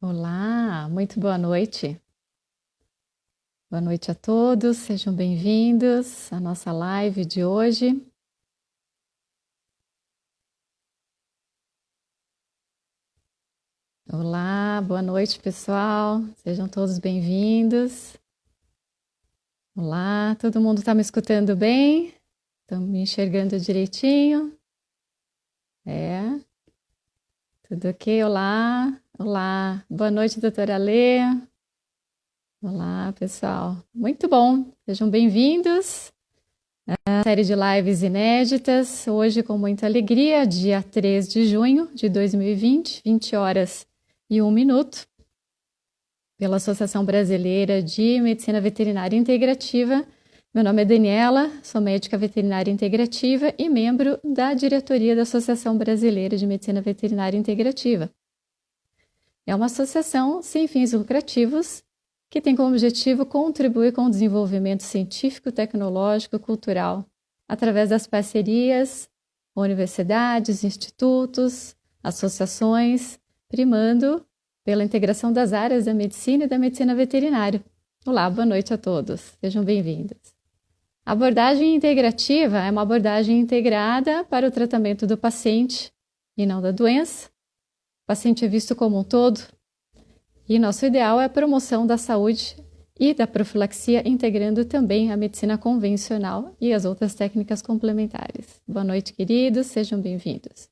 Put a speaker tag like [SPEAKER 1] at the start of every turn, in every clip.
[SPEAKER 1] Olá, muito boa noite. Boa noite a todos, sejam bem-vindos à nossa live de hoje. Olá, boa noite, pessoal, sejam todos bem-vindos. Olá, todo mundo está me escutando bem? Estão me enxergando direitinho? É, tudo ok? Olá, olá, boa noite, doutora Lê. Olá, pessoal, muito bom, sejam bem-vindos. A série de lives inéditas, hoje com muita alegria, dia 3 de junho de 2020, 20 horas e 1 minuto, pela Associação Brasileira de Medicina Veterinária Integrativa. Meu nome é Daniela, sou médica veterinária integrativa e membro da diretoria da Associação Brasileira de Medicina Veterinária Integrativa. É uma associação sem fins lucrativos que tem como objetivo contribuir com o desenvolvimento científico, tecnológico e cultural, através das parcerias com universidades, institutos, associações, primando pela integração das áreas da medicina e da medicina veterinária. Olá, boa noite a todos, sejam bem-vindos. A abordagem integrativa é uma abordagem integrada para o tratamento do paciente e não da doença. O paciente é visto como um todo, e nosso ideal é a promoção da saúde e da profilaxia, integrando também a medicina convencional e as outras técnicas complementares. Boa noite, queridos, sejam bem-vindos.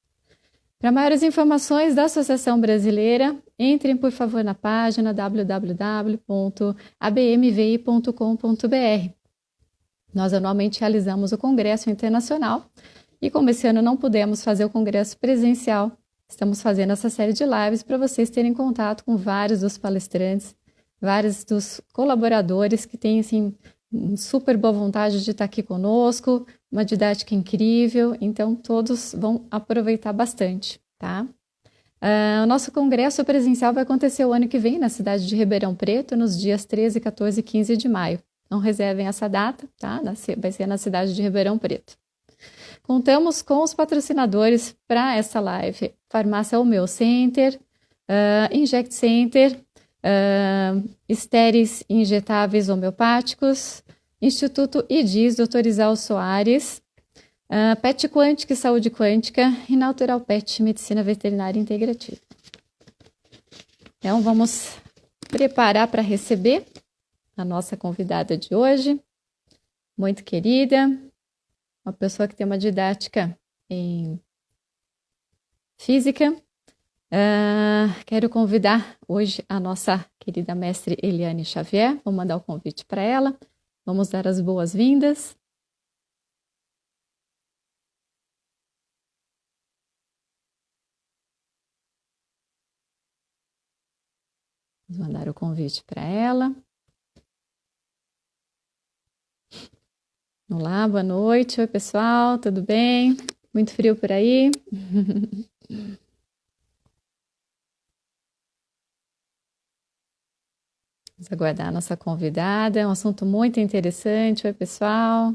[SPEAKER 1] Para maiores informações da Associação Brasileira, entrem, por favor, na página www.abmvi.com.br. Nós anualmente realizamos o Congresso Internacional e, como esse ano não pudemos fazer o Congresso presencial, estamos fazendo essa série de lives para vocês terem contato com vários dos palestrantes, vários dos colaboradores que têm assim, super boa vontade de estar aqui conosco, uma didática incrível, então todos vão aproveitar bastante, tá? O nosso congresso presencial vai acontecer o ano que vem na cidade de Ribeirão Preto, nos dias 13, 14 e 15 de maio. Não reservem essa data, tá? Vai ser na cidade de Ribeirão Preto. Contamos com os patrocinadores para essa live: Farmácia Homeo Center, Inject Center, estéreis injetáveis homeopáticos, Instituto IDIS, Dr. Isal Soares, Pet Quântica e Saúde Quântica e Natural Pet Medicina Veterinária Integrativa. Então, vamos preparar para receber a nossa convidada de hoje, muito querida, uma pessoa que tem uma didática em física. Quero convidar hoje a nossa querida mestre Eliane Xavier. Vou mandar o convite para ela. Vamos dar as boas-vindas. Vamos mandar o convite para ela. Olá, boa noite. Oi, pessoal, tudo bem? Muito frio por aí? Vamos aguardar a nossa convidada. É um assunto muito interessante. Oi, pessoal.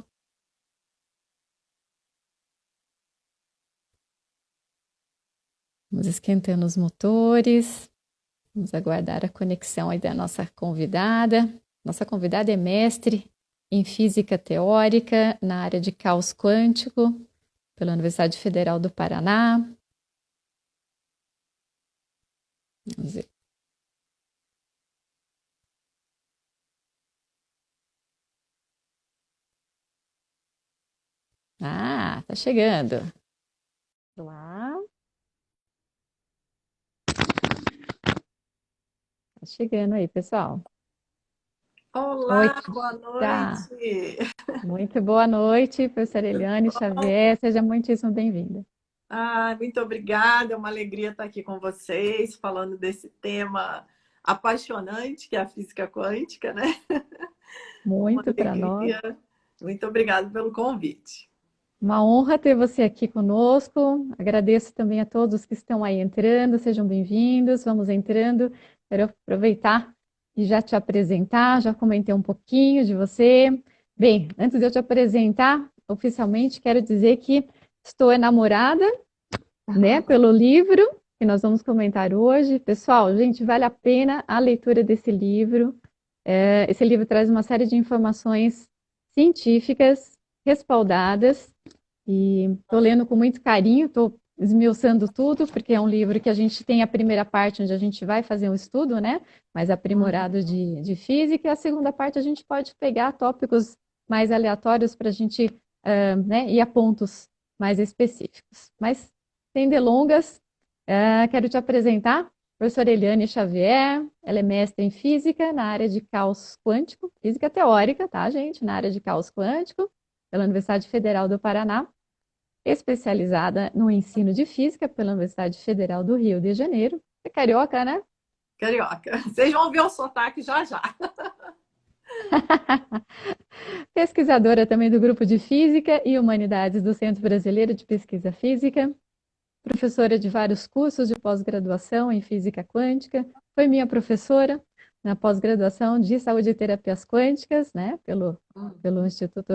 [SPEAKER 1] Vamos esquentando os motores. Vamos aguardar a conexão aí da nossa convidada. Nossa convidada é mestre em física teórica na área de caos quântico pela Universidade Federal do Paraná. Vamos ver. Tá chegando. Olá. Tá chegando aí, pessoal. Oi,
[SPEAKER 2] Olá, boa
[SPEAKER 1] tá.
[SPEAKER 2] noite.
[SPEAKER 1] Muito boa noite, professora Eliane Xavier. Seja muitíssimo bem-vinda.
[SPEAKER 2] Muito obrigada. É uma alegria estar aqui com vocês, falando desse tema apaixonante, que é a física quântica, né? Uma
[SPEAKER 1] Muito para nós.
[SPEAKER 2] alegria. Muito obrigada pelo convite.
[SPEAKER 1] Uma honra ter você aqui conosco. Agradeço também a todos que estão aí entrando. Sejam bem-vindos. Vamos entrando. Quero aproveitar e já te apresentar. Já comentei um pouquinho de você. Bem, antes de eu te apresentar oficialmente, quero dizer que estou enamorada, né, pelo livro. que nós vamos comentar hoje. Pessoal, gente, vale a pena a leitura desse livro. Esse livro traz uma série de informações científicas respaldadas e estou lendo com muito carinho, estou esmiuçando tudo, porque é um livro que a gente tem a primeira parte onde a gente vai fazer um estudo, né? Mais aprimorado de física, e a segunda parte a gente pode pegar tópicos mais aleatórios para a gente né, ir a pontos mais específicos. Mas, sem delongas, quero te apresentar a professora Eliane Xavier. Ela é mestre em física na área de caos quântico, física teórica, tá, gente? Na área de caos quântico, pela Universidade Federal do Paraná, especializada no ensino de física pela Universidade Federal do Rio de Janeiro. É carioca, né?
[SPEAKER 2] Carioca. Vocês vão ver o sotaque já já.
[SPEAKER 1] Pesquisadora também do Grupo de Física e Humanidades do Centro Brasileiro de Pesquisa Física, professora de vários cursos de pós-graduação em Física Quântica, foi minha professora na pós-graduação de Saúde e Terapias Quânticas, né, pelo Instituto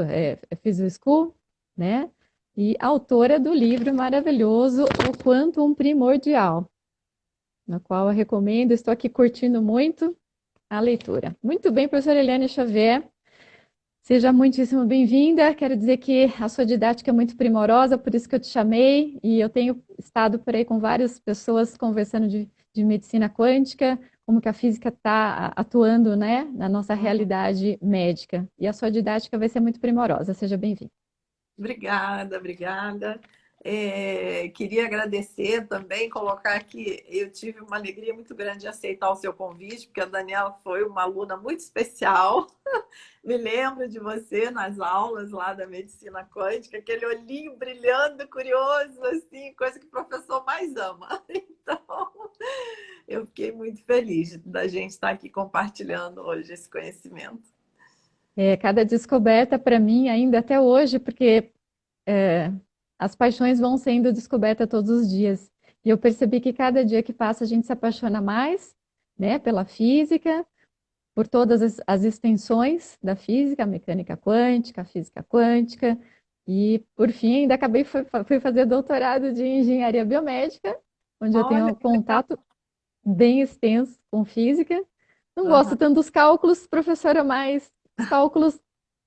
[SPEAKER 1] Physio School, né, e autora do livro maravilhoso O Quantum Primordial, na qual eu recomendo, estou aqui curtindo muito a leitura. Muito bem, professora Eliane Xavier, seja muitíssimo bem-vinda. Quero dizer que a sua didática é muito primorosa, por isso que eu te chamei, e eu tenho estado por aí com várias pessoas conversando de medicina quântica, como que a física está atuando, né, na nossa realidade médica. E a sua didática vai ser muito primorosa. Seja bem-vinda.
[SPEAKER 2] Obrigada, obrigada. Queria agradecer também, colocar que eu tive uma alegria muito grande de aceitar o seu convite, porque a Daniela foi uma aluna muito especial. Me lembro de você nas aulas lá da medicina quântica, aquele olhinho brilhando, curioso, assim, coisa que o professor mais ama. Então, eu fiquei muito feliz da gente estar aqui compartilhando hoje esse conhecimento.
[SPEAKER 1] Cada descoberta para mim, ainda até hoje, porque as paixões vão sendo descobertas todos os dias. E eu percebi que cada dia que passa a gente se apaixona mais, né, pela física, por todas as extensões da física, a mecânica quântica, a física quântica, e por fim ainda fui fazer doutorado de engenharia biomédica, onde eu
[SPEAKER 2] Olha,
[SPEAKER 1] tenho
[SPEAKER 2] que legal.
[SPEAKER 1] contato bem extenso com física. Não gosto
[SPEAKER 2] Uhum.
[SPEAKER 1] tanto dos cálculos, professora, mas os cálculos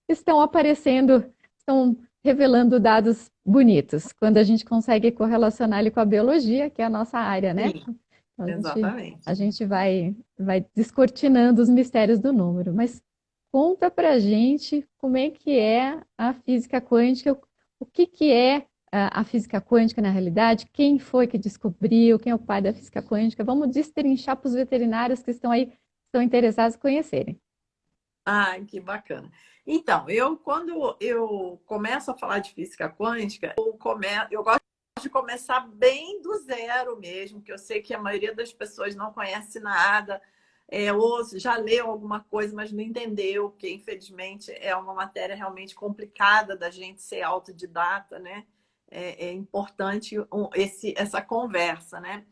[SPEAKER 1] estão aparecendo, estão revelando dados bonitos, quando a gente consegue correlacionar ele com a biologia, que é a nossa área, né?
[SPEAKER 2] Sim,
[SPEAKER 1] Então,
[SPEAKER 2] exatamente.
[SPEAKER 1] a gente vai descortinando os mistérios do número. Mas conta pra gente como é que é a física quântica, o que que é a física quântica na realidade, quem foi que descobriu, quem é o pai da física quântica. Vamos destrinchar para os veterinários que estão aí, estão interessados em conhecerem.
[SPEAKER 2] Ai, que bacana. Então, quando eu começo a falar de física quântica, eu gosto de começar bem do zero mesmo, que eu sei que a maioria das pessoas não conhece nada, ou já leu alguma coisa, mas não entendeu, porque infelizmente é uma matéria realmente complicada da gente ser autodidata, né? É importante essa conversa, né?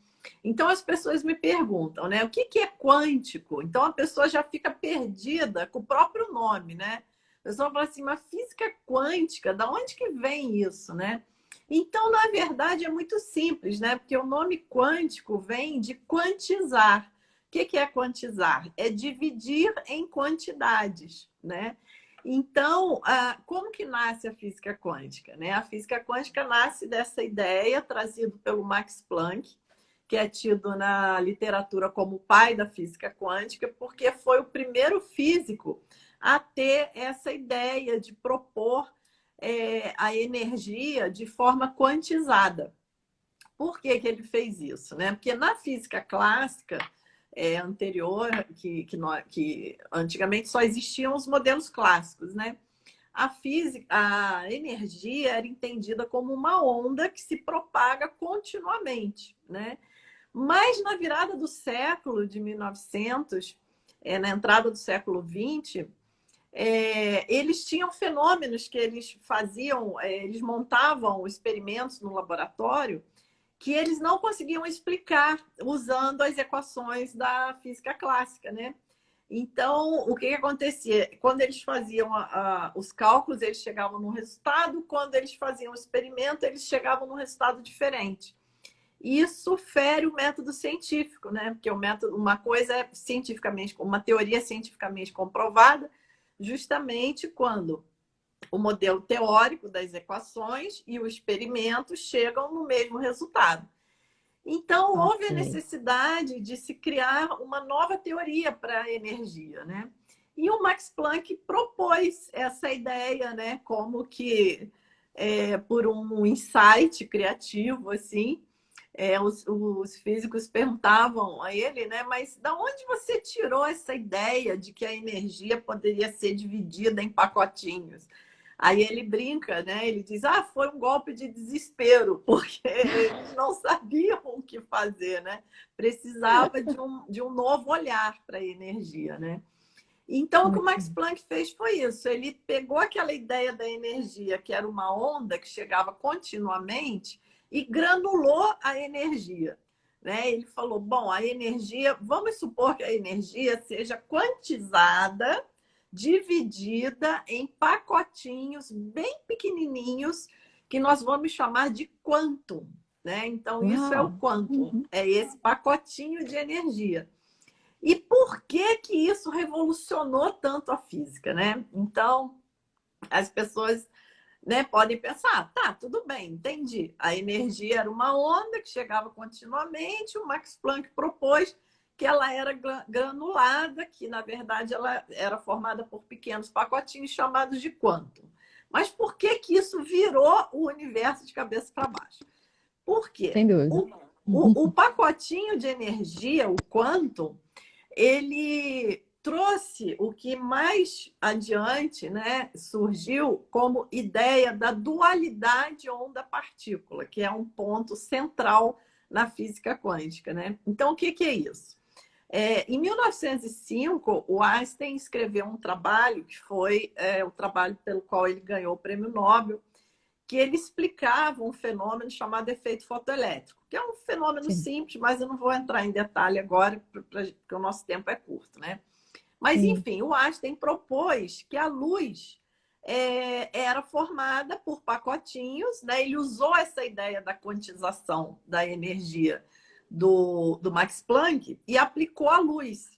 [SPEAKER 2] Então as pessoas me perguntam, né? O que é quântico? Então a pessoa já fica perdida com o próprio nome, né? A pessoa fala assim, mas física quântica, da onde que vem isso, né? Então, na verdade, é muito simples, né? Porque o nome quântico vem de quantizar. O que é quantizar? É dividir em quantidades, né? Então, como que nasce a física quântica, né? A física quântica nasce dessa ideia trazida pelo Max Planck, que é tido na literatura como o pai da física quântica, porque foi o primeiro físico a ter essa ideia de propor a energia de forma quantizada. Por que ele fez isso, né? Porque na física clássica anterior, que antigamente só existiam os modelos clássicos, né? A energia era entendida como uma onda que se propaga continuamente, né? Mas na virada do século de 1900, na entrada do século 20, eles tinham fenômenos que eles faziam, eles montavam experimentos no laboratório que eles não conseguiam explicar usando as equações da física clássica, né? Então, o que acontecia? Quando eles faziam os cálculos, eles chegavam num resultado, quando eles faziam o experimento, eles chegavam num resultado diferente. isso fere o método científico, né? Porque o método, uma coisa é cientificamente, uma teoria cientificamente comprovada, justamente quando o modelo teórico das equações e o experimento chegam no mesmo resultado. Então, houve a
[SPEAKER 1] Ok.
[SPEAKER 2] necessidade de se criar uma nova teoria para a energia, né? E o Max Planck propôs essa ideia, né? Como que, por um insight criativo, assim, os físicos perguntavam a ele, né? Mas da onde você tirou essa ideia de que a energia poderia ser dividida em pacotinhos? Aí ele brinca, né? Ele diz: ah, foi um golpe de desespero, porque eles não sabiam o que fazer, né? Precisava de um novo olhar para a energia, né? Então, o que o Max
[SPEAKER 1] Ok.
[SPEAKER 2] Planck fez foi isso. Ele pegou aquela ideia da energia, que era uma onda que chegava continuamente, e granulou a energia. Né? Ele falou: bom, a energia, vamos supor que a energia seja quantizada, dividida em pacotinhos bem pequenininhos, que nós vamos chamar de quantum. Né? Então, isso é o
[SPEAKER 1] Uau!
[SPEAKER 2] quantum,
[SPEAKER 1] Uhum.
[SPEAKER 2] é esse pacotinho de energia. E por que que isso revolucionou tanto a física, né? Então, as pessoas, né, podem pensar, tá, tudo bem, entendi. A energia era uma onda que chegava continuamente, o Max Planck propôs que ela era granulada, que na verdade ela era formada por pequenos pacotinhos chamados de quantum. Mas por que que isso virou o universo de cabeça para baixo? Por quê?
[SPEAKER 1] Sem dúvida.
[SPEAKER 2] O pacotinho de energia, o quantum, ele trouxe o que mais adiante, né, surgiu como ideia da dualidade onda-partícula, que é um ponto central na física quântica. Né? Então, o que é isso? Em 1905, o Einstein escreveu um trabalho que foi o trabalho pelo qual ele ganhou o prêmio Nobel, que ele explicava um fenômeno chamado efeito fotoelétrico, que é um fenômeno
[SPEAKER 1] Sim,
[SPEAKER 2] simples, mas eu não vou entrar em detalhe agora, porque o nosso tempo é curto, né? Mas,
[SPEAKER 1] sim.
[SPEAKER 2] enfim, o Einstein propôs que a luz era formada por pacotinhos, né? Ele usou essa ideia da quantização da energia do Max Planck e aplicou à luz.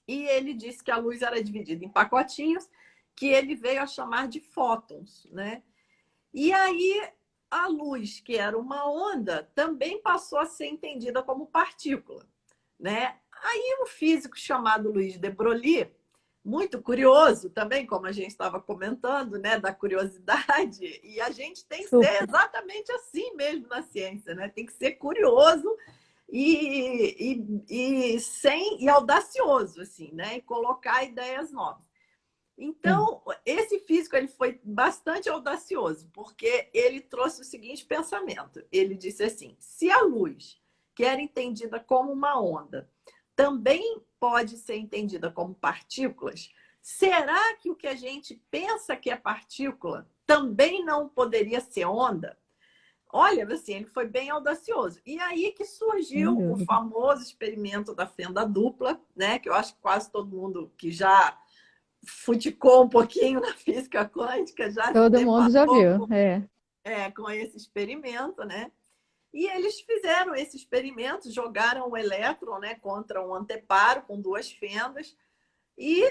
[SPEAKER 2] E ele disse que a luz era dividida em pacotinhos, que ele veio a chamar de fótons, né? E aí a luz, que era uma onda, também passou a ser entendida como partícula, né? Aí um físico chamado Luiz de Broglie, muito curioso também, como a gente estava comentando, né, da curiosidade, e a gente tem que ser
[SPEAKER 1] Super.
[SPEAKER 2] exatamente assim mesmo na ciência, né? Tem que ser curioso e audacioso, assim, né? E colocar ideias novas.
[SPEAKER 1] Sim.
[SPEAKER 2] Então, esse físico ele foi bastante audacioso, porque ele trouxe o seguinte pensamento. Ele disse assim: se a luz, que era entendida como uma onda, também pode ser entendida como partículas, será que o que a gente pensa que é partícula também não poderia ser onda? Olha, assim, ele foi bem audacioso. E aí que
[SPEAKER 1] Sem
[SPEAKER 2] surgiu o
[SPEAKER 1] dúvida.
[SPEAKER 2] famoso experimento da fenda dupla, né? Que eu acho que quase todo mundo que já futicou um pouquinho na física quântica, já se
[SPEAKER 1] Todo mundo já
[SPEAKER 2] deparou
[SPEAKER 1] viu. É.
[SPEAKER 2] com esse experimento, né? E eles fizeram esse experimento, jogaram o elétron, né, contra um anteparo com duas fendas, e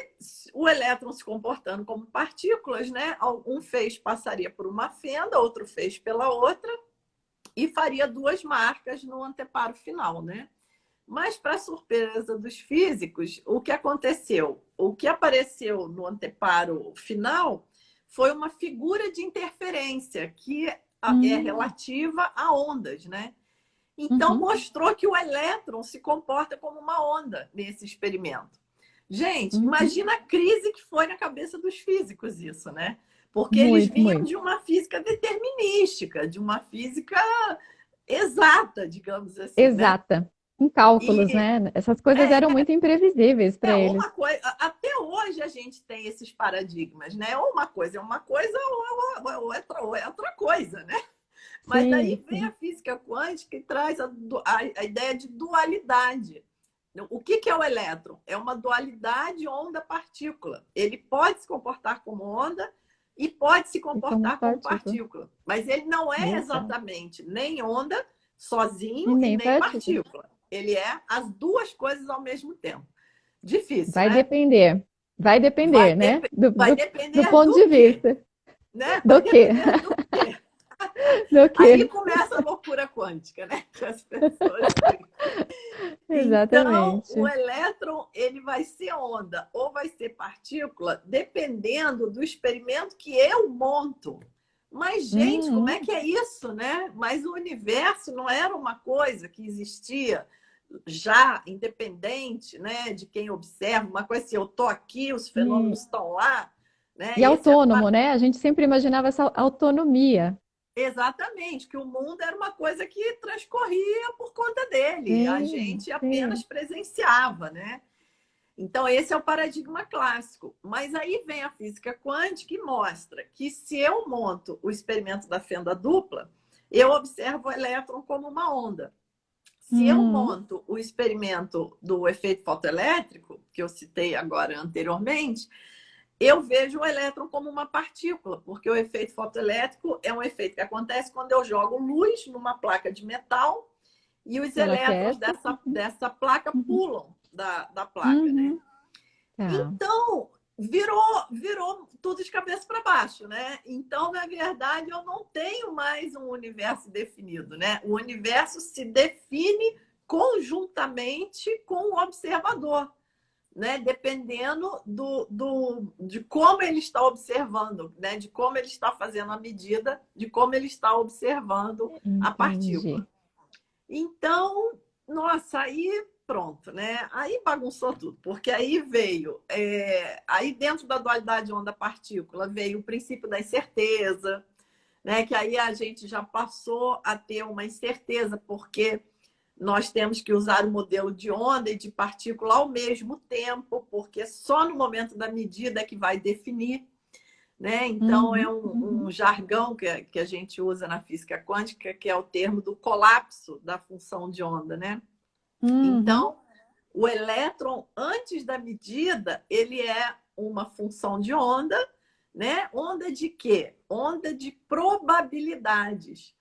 [SPEAKER 2] o elétron se comportando como partículas, né? Um fez passaria por uma fenda, outro fez pela outra, e faria duas marcas no anteparo final, né? Mas, para surpresa dos físicos, o que aconteceu? O que apareceu no anteparo final foi uma figura de interferência que é
[SPEAKER 1] Hum,
[SPEAKER 2] relativa a ondas, né? Então,
[SPEAKER 1] uhum,
[SPEAKER 2] mostrou que o elétron se comporta como uma onda nesse experimento. Gente,
[SPEAKER 1] uhum.
[SPEAKER 2] imagina a crise que foi na cabeça dos físicos isso, né? Porque eles
[SPEAKER 1] Muito,
[SPEAKER 2] vinham
[SPEAKER 1] muito.
[SPEAKER 2] de uma física determinística, de uma física exata, digamos assim, né?
[SPEAKER 1] Exata. Em cálculos,
[SPEAKER 2] E
[SPEAKER 1] né? Essas coisas
[SPEAKER 2] é,
[SPEAKER 1] eram muito imprevisíveis para eles.
[SPEAKER 2] uma coisa, até hoje a gente tem esses paradigmas, né? Ou uma coisa é uma coisa, ou é outra coisa, né? Mas
[SPEAKER 1] Sim,
[SPEAKER 2] daí vem a
[SPEAKER 1] sim.
[SPEAKER 2] física quântica e traz a ideia de dualidade. O que é o elétron? É uma dualidade onda-partícula. Ele pode se comportar como onda e pode se
[SPEAKER 1] E como
[SPEAKER 2] comportar como
[SPEAKER 1] partícula.
[SPEAKER 2] partícula. Mas ele não é
[SPEAKER 1] Exato.
[SPEAKER 2] exatamente nem onda,
[SPEAKER 1] E
[SPEAKER 2] sozinho e
[SPEAKER 1] nem
[SPEAKER 2] nem
[SPEAKER 1] partícula.
[SPEAKER 2] partícula. Ele é as duas coisas ao mesmo tempo. Difícil,
[SPEAKER 1] Vai
[SPEAKER 2] né?
[SPEAKER 1] depender. Vai
[SPEAKER 2] Vai,
[SPEAKER 1] depender, né?
[SPEAKER 2] vai
[SPEAKER 1] Do
[SPEAKER 2] depender
[SPEAKER 1] ponto
[SPEAKER 2] do
[SPEAKER 1] de
[SPEAKER 2] quê?
[SPEAKER 1] vista.
[SPEAKER 2] Né? Vai
[SPEAKER 1] Do quê?
[SPEAKER 2] depender do quê?
[SPEAKER 1] Do
[SPEAKER 2] Aí
[SPEAKER 1] quê?
[SPEAKER 2] começa a loucura quântica, né? Que as pessoas têm. Então, o
[SPEAKER 1] Exatamente.
[SPEAKER 2] elétron, ele vai ser onda ou vai ser partícula, dependendo do experimento que eu monto. Mas, gente, como é
[SPEAKER 1] Uhum.
[SPEAKER 2] que é isso, né? Mas o universo não era uma coisa que existia já independente, né, de quem observa, uma coisa assim, eu estou aqui, os
[SPEAKER 1] E,
[SPEAKER 2] fenômenos estão lá, né?
[SPEAKER 1] e
[SPEAKER 2] Esse era
[SPEAKER 1] autônomo, né? A gente sempre imaginava essa autonomia.
[SPEAKER 2] exatamente, que o mundo era uma coisa que transcorria por conta dele, a
[SPEAKER 1] Sim,
[SPEAKER 2] gente apenas
[SPEAKER 1] sim.
[SPEAKER 2] presenciava, né? Então, esse é o paradigma clássico. Mas aí vem a física quântica e mostra que se eu monto o experimento da fenda dupla, eu observo o elétron como uma onda. Se eu
[SPEAKER 1] Uhum.
[SPEAKER 2] monto o experimento do efeito fotoelétrico, que eu citei agora anteriormente, eu vejo o elétron como uma partícula, porque o efeito fotoelétrico é um efeito que acontece quando eu jogo luz numa placa de metal e os
[SPEAKER 1] Ela
[SPEAKER 2] elétrons
[SPEAKER 1] aquece.
[SPEAKER 2] dessa placa
[SPEAKER 1] Uhum.
[SPEAKER 2] pulam da placa, né?
[SPEAKER 1] Uhum. Tá.
[SPEAKER 2] Então, virou tudo de cabeça para baixo, né? Então, na verdade, eu não tenho mais um universo definido, né? O universo se define conjuntamente com o observador, né? Dependendo de como ele está observando, né? De como ele está fazendo a medida, de como ele está observando a
[SPEAKER 1] Entendi.
[SPEAKER 2] partícula. Então, nossa, aí pronto, né? Aí bagunçou tudo, porque aí veio, aí dentro da dualidade onda-partícula veio o princípio da incerteza, né? Que aí a gente já passou a ter uma incerteza, porque nós temos que usar o modelo de onda e de partícula ao mesmo tempo, porque só no momento da medida é que vai definir, né? Então, é
[SPEAKER 1] Uhum.
[SPEAKER 2] um
[SPEAKER 1] Uhum.
[SPEAKER 2] jargão que a gente usa na física quântica, que é o termo do colapso da função de onda, né?
[SPEAKER 1] Uhum.
[SPEAKER 2] Então, o elétron, antes da medida, ele é uma função de onda, né? Onda de quê? Onda de probabilidades.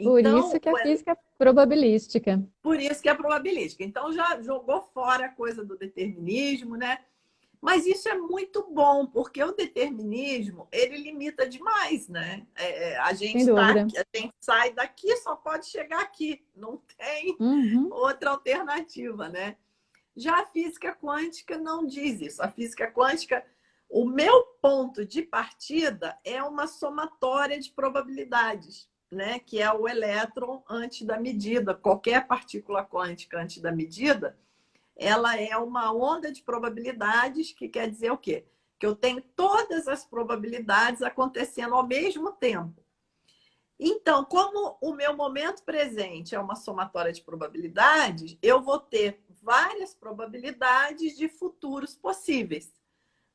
[SPEAKER 1] Por isso
[SPEAKER 2] Então,
[SPEAKER 1] que a física é probabilística.
[SPEAKER 2] por isso que é probabilística. Então, já jogou fora a coisa do determinismo, né? Mas isso é muito bom, porque o determinismo, ele limita demais, né? A
[SPEAKER 1] Sem
[SPEAKER 2] gente tá,
[SPEAKER 1] dúvida.
[SPEAKER 2] a gente sai daqui, só pode chegar aqui. Não tem
[SPEAKER 1] Uhum.
[SPEAKER 2] outra alternativa, né? Já a física quântica não diz isso. A física quântica, o meu ponto de partida é uma somatória de probabilidades, né? Que é o elétron antes da medida. Qualquer partícula quântica antes da medida, ela é uma onda de probabilidades, que quer dizer o quê? Que eu tenho todas as probabilidades acontecendo ao mesmo tempo. Então, como o meu momento presente é uma somatória de probabilidades, eu vou ter várias probabilidades de futuros possíveis,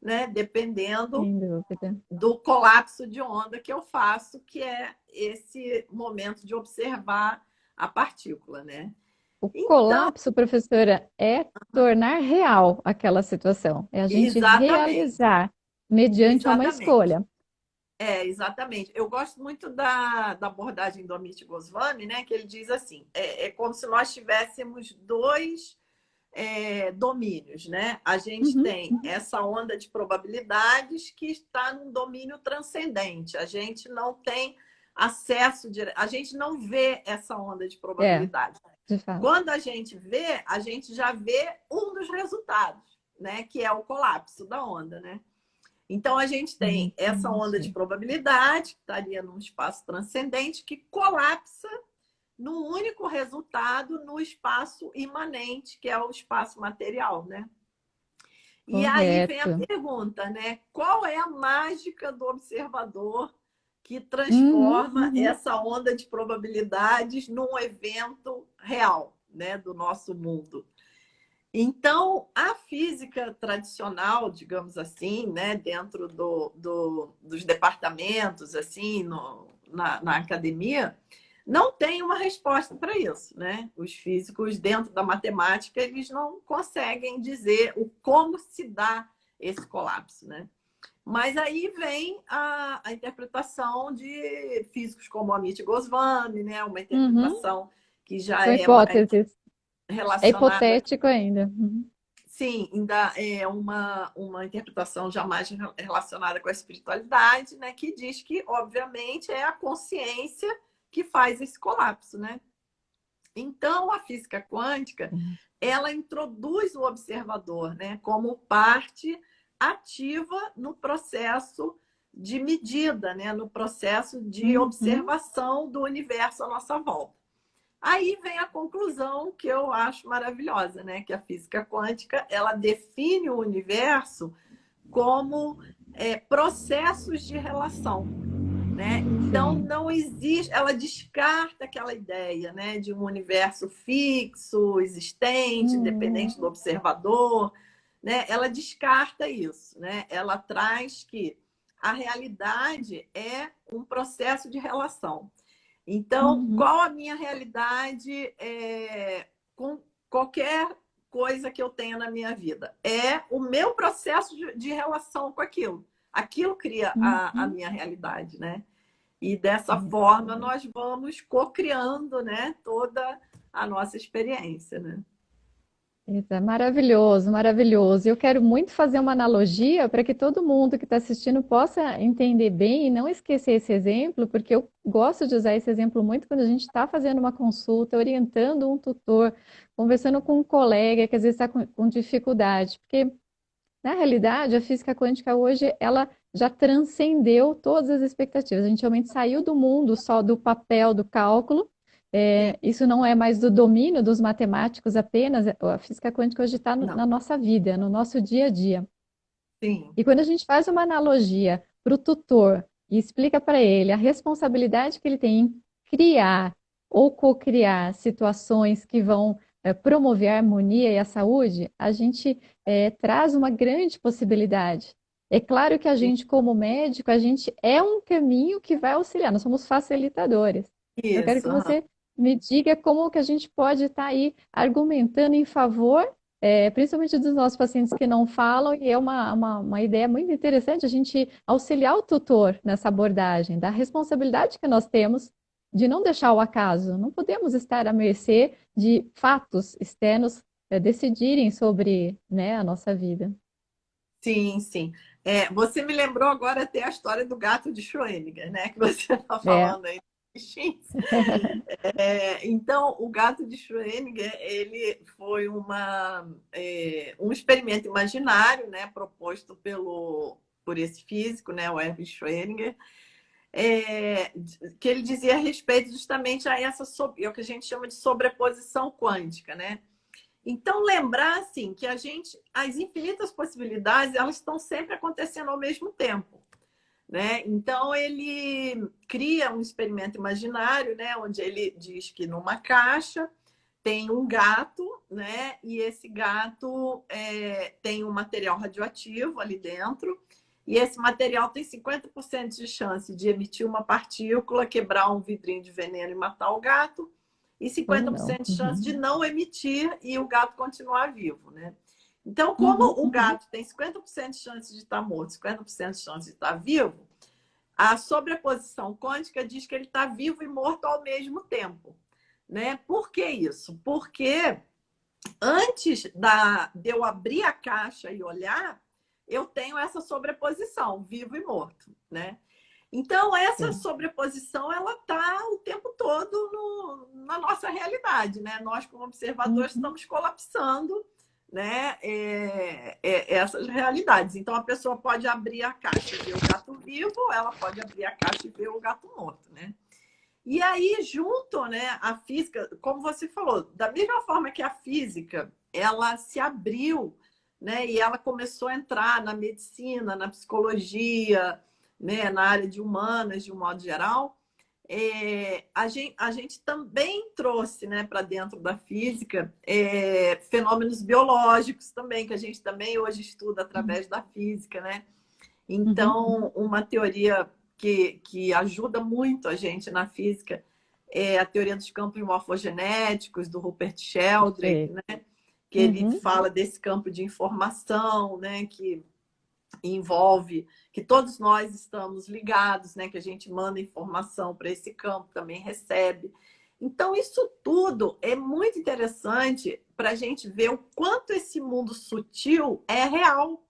[SPEAKER 2] né? Dependendo
[SPEAKER 1] Sem dúvida.
[SPEAKER 2] do colapso de onda que eu faço, que é esse momento de observar a partícula, né?
[SPEAKER 1] O
[SPEAKER 2] Então,
[SPEAKER 1] colapso, professora, é tornar real aquela situação. É a gente
[SPEAKER 2] exatamente,
[SPEAKER 1] realizar mediante a uma
[SPEAKER 2] exatamente.
[SPEAKER 1] escolha.
[SPEAKER 2] Exatamente. Eu gosto muito da abordagem do Amit Goswami, né? Que ele diz assim: é como se nós tivéssemos dois domínios, né? A gente
[SPEAKER 1] Uhum.
[SPEAKER 2] tem essa onda de probabilidades que está num domínio transcendente. A gente não tem acesso direto, a gente não vê essa onda de
[SPEAKER 1] É,
[SPEAKER 2] probabilidade.
[SPEAKER 1] de fato.
[SPEAKER 2] Quando a gente vê, a gente já vê um dos resultados, né? Que é o colapso da onda, né? Então, a gente tem essa onda de
[SPEAKER 1] Entendi.
[SPEAKER 2] probabilidade, que estaria num espaço transcendente, que colapsa num único resultado no espaço imanente, que é o espaço material, né? E aí vem a
[SPEAKER 1] Correto.
[SPEAKER 2] pergunta, né? Qual é a mágica do observador que
[SPEAKER 1] Uhum,
[SPEAKER 2] transforma
[SPEAKER 1] uhum.
[SPEAKER 2] essa onda de probabilidades num evento real, né, do nosso mundo? Então, a física tradicional, digamos assim, né, dentro dos departamentos, assim, na academia, não tem uma resposta para isso, né? Os físicos, dentro da matemática, eles não conseguem dizer como se dá esse colapso, né? Mas aí vem a interpretação de físicos como Amit Goswami, né? Uma
[SPEAKER 1] Uhum.
[SPEAKER 2] interpretação que já
[SPEAKER 1] São
[SPEAKER 2] é mais
[SPEAKER 1] hipóteses. É
[SPEAKER 2] relacionada.
[SPEAKER 1] hipotético ainda. Uhum.
[SPEAKER 2] Sim, ainda é uma interpretação jamais relacionada com a espiritualidade, né? Que diz que, obviamente, é a consciência que faz esse colapso, né? Então, a física quântica, ela introduz o observador, né, como parte ativa no processo de medida, né, no processo de
[SPEAKER 1] Uhum.
[SPEAKER 2] observação do universo à nossa volta. Aí vem a conclusão que eu acho maravilhosa, né, que a física quântica, ela define o universo como processos de relação, né? Então,
[SPEAKER 1] Sim.
[SPEAKER 2] não existe, ela descarta aquela ideia, né, de um universo fixo, existente, independente do
[SPEAKER 1] Uhum.
[SPEAKER 2] observador, né? Ela descarta isso, né? Ela traz que a realidade é um processo de relação. Então,
[SPEAKER 1] Uhum.
[SPEAKER 2] qual a minha realidade com qualquer coisa que eu tenha na minha vida? É o meu processo de relação com aquilo. Aquilo cria a
[SPEAKER 1] Uhum.
[SPEAKER 2] minha realidade, né? E dessa forma
[SPEAKER 1] Exatamente.
[SPEAKER 2] nós vamos co-criando, né, toda a nossa experiência, né?
[SPEAKER 1] Isso é maravilhoso, maravilhoso. Eu quero muito fazer uma analogia para que todo mundo que está assistindo possa entender bem e não esquecer esse exemplo, porque eu gosto de usar esse exemplo muito quando a gente está fazendo uma consulta, orientando um tutor, conversando com um colega que às vezes está com dificuldade, porque na realidade a física quântica hoje ela já transcendeu todas as expectativas. A gente realmente saiu do mundo só do papel, do cálculo.
[SPEAKER 2] Sim,
[SPEAKER 1] Isso não é mais do domínio dos matemáticos apenas. A física quântica hoje está
[SPEAKER 2] não,
[SPEAKER 1] na nossa vida, no nosso dia a dia.
[SPEAKER 2] sim,
[SPEAKER 1] E quando a gente faz uma analogia para o tutor e explica para ele a responsabilidade que ele tem em criar ou co-criar situações que vão promover a harmonia e a saúde, a gente traz uma grande possibilidade. É claro que a
[SPEAKER 2] sim.
[SPEAKER 1] gente, como médico, a gente é um caminho que vai auxiliar, nós somos facilitadores. Eu quero que
[SPEAKER 2] Isso. Aham.
[SPEAKER 1] você me diga como que a gente pode estar aí argumentando em favor principalmente dos nossos pacientes que não falam, e é uma ideia muito interessante a gente auxiliar o tutor nessa abordagem, da responsabilidade que nós temos de não deixar o acaso. Não podemos estar à mercê de fatos externos decidirem sobre, né, a nossa vida.
[SPEAKER 2] Sim, sim. Você me lembrou agora até a história do gato de Schrödinger, né? Que você está
[SPEAKER 1] É.
[SPEAKER 2] falando aí. Bichinhos. Então, o gato de Schrödinger, ele foi um experimento imaginário, né, proposto por esse físico, né, o Erwin Schrödinger, que ele dizia a respeito justamente a é o que a gente chama de sobreposição quântica, né? Então, lembrar assim que as infinitas possibilidades, elas estão sempre acontecendo ao mesmo tempo, né? Então, ele cria um experimento imaginário, né? Onde ele diz que numa caixa tem um gato, né? E esse gato tem um material radioativo ali dentro, e esse material tem 50% de chance de emitir uma partícula, quebrar um vidrinho de veneno e matar o gato, e
[SPEAKER 1] Ou
[SPEAKER 2] cinquenta por
[SPEAKER 1] não.
[SPEAKER 2] cento de chance de
[SPEAKER 1] Uhum.
[SPEAKER 2] não emitir e o gato continuar vivo, né? Então,
[SPEAKER 1] Uhum.
[SPEAKER 2] como o gato tem 50% de chance de estar morto, 50% de chance de estar vivo, a sobreposição quântica diz que ele está vivo e morto ao mesmo tempo, né? Por que isso? Porque antes de eu abrir a caixa e olhar, eu tenho essa sobreposição, vivo e morto, né? Então, essa
[SPEAKER 1] Sim.
[SPEAKER 2] sobreposição, ela está o tempo todo na nossa realidade, né? Nós, como observadores,
[SPEAKER 1] Uhum.
[SPEAKER 2] estamos colapsando, né, essas realidades. Então, a pessoa pode abrir a caixa e ver o gato vivo, ou ela pode abrir a caixa e ver o gato morto, né? E aí, junto, né, a física, como você falou, da mesma forma que a física, ela se abriu, né, e ela começou a entrar na medicina, na psicologia, né, na área de humanas, de um modo geral, a gente também trouxe, né, para dentro da física fenômenos biológicos também, que a gente também hoje estuda através da física, né?
[SPEAKER 1] Uhum.
[SPEAKER 2] Então, uma teoria que ajuda muito a gente na física é a teoria dos campos morfogenéticos, do Rupert Sheldrake,
[SPEAKER 1] Perfeito.
[SPEAKER 2] né? Que ele
[SPEAKER 1] Uhum.
[SPEAKER 2] fala desse campo de informação, né? Que envolve que todos nós estamos ligados, né? Que a gente manda informação para esse campo, também recebe. Então, isso tudo é muito interessante para a gente ver o quanto esse mundo sutil é real,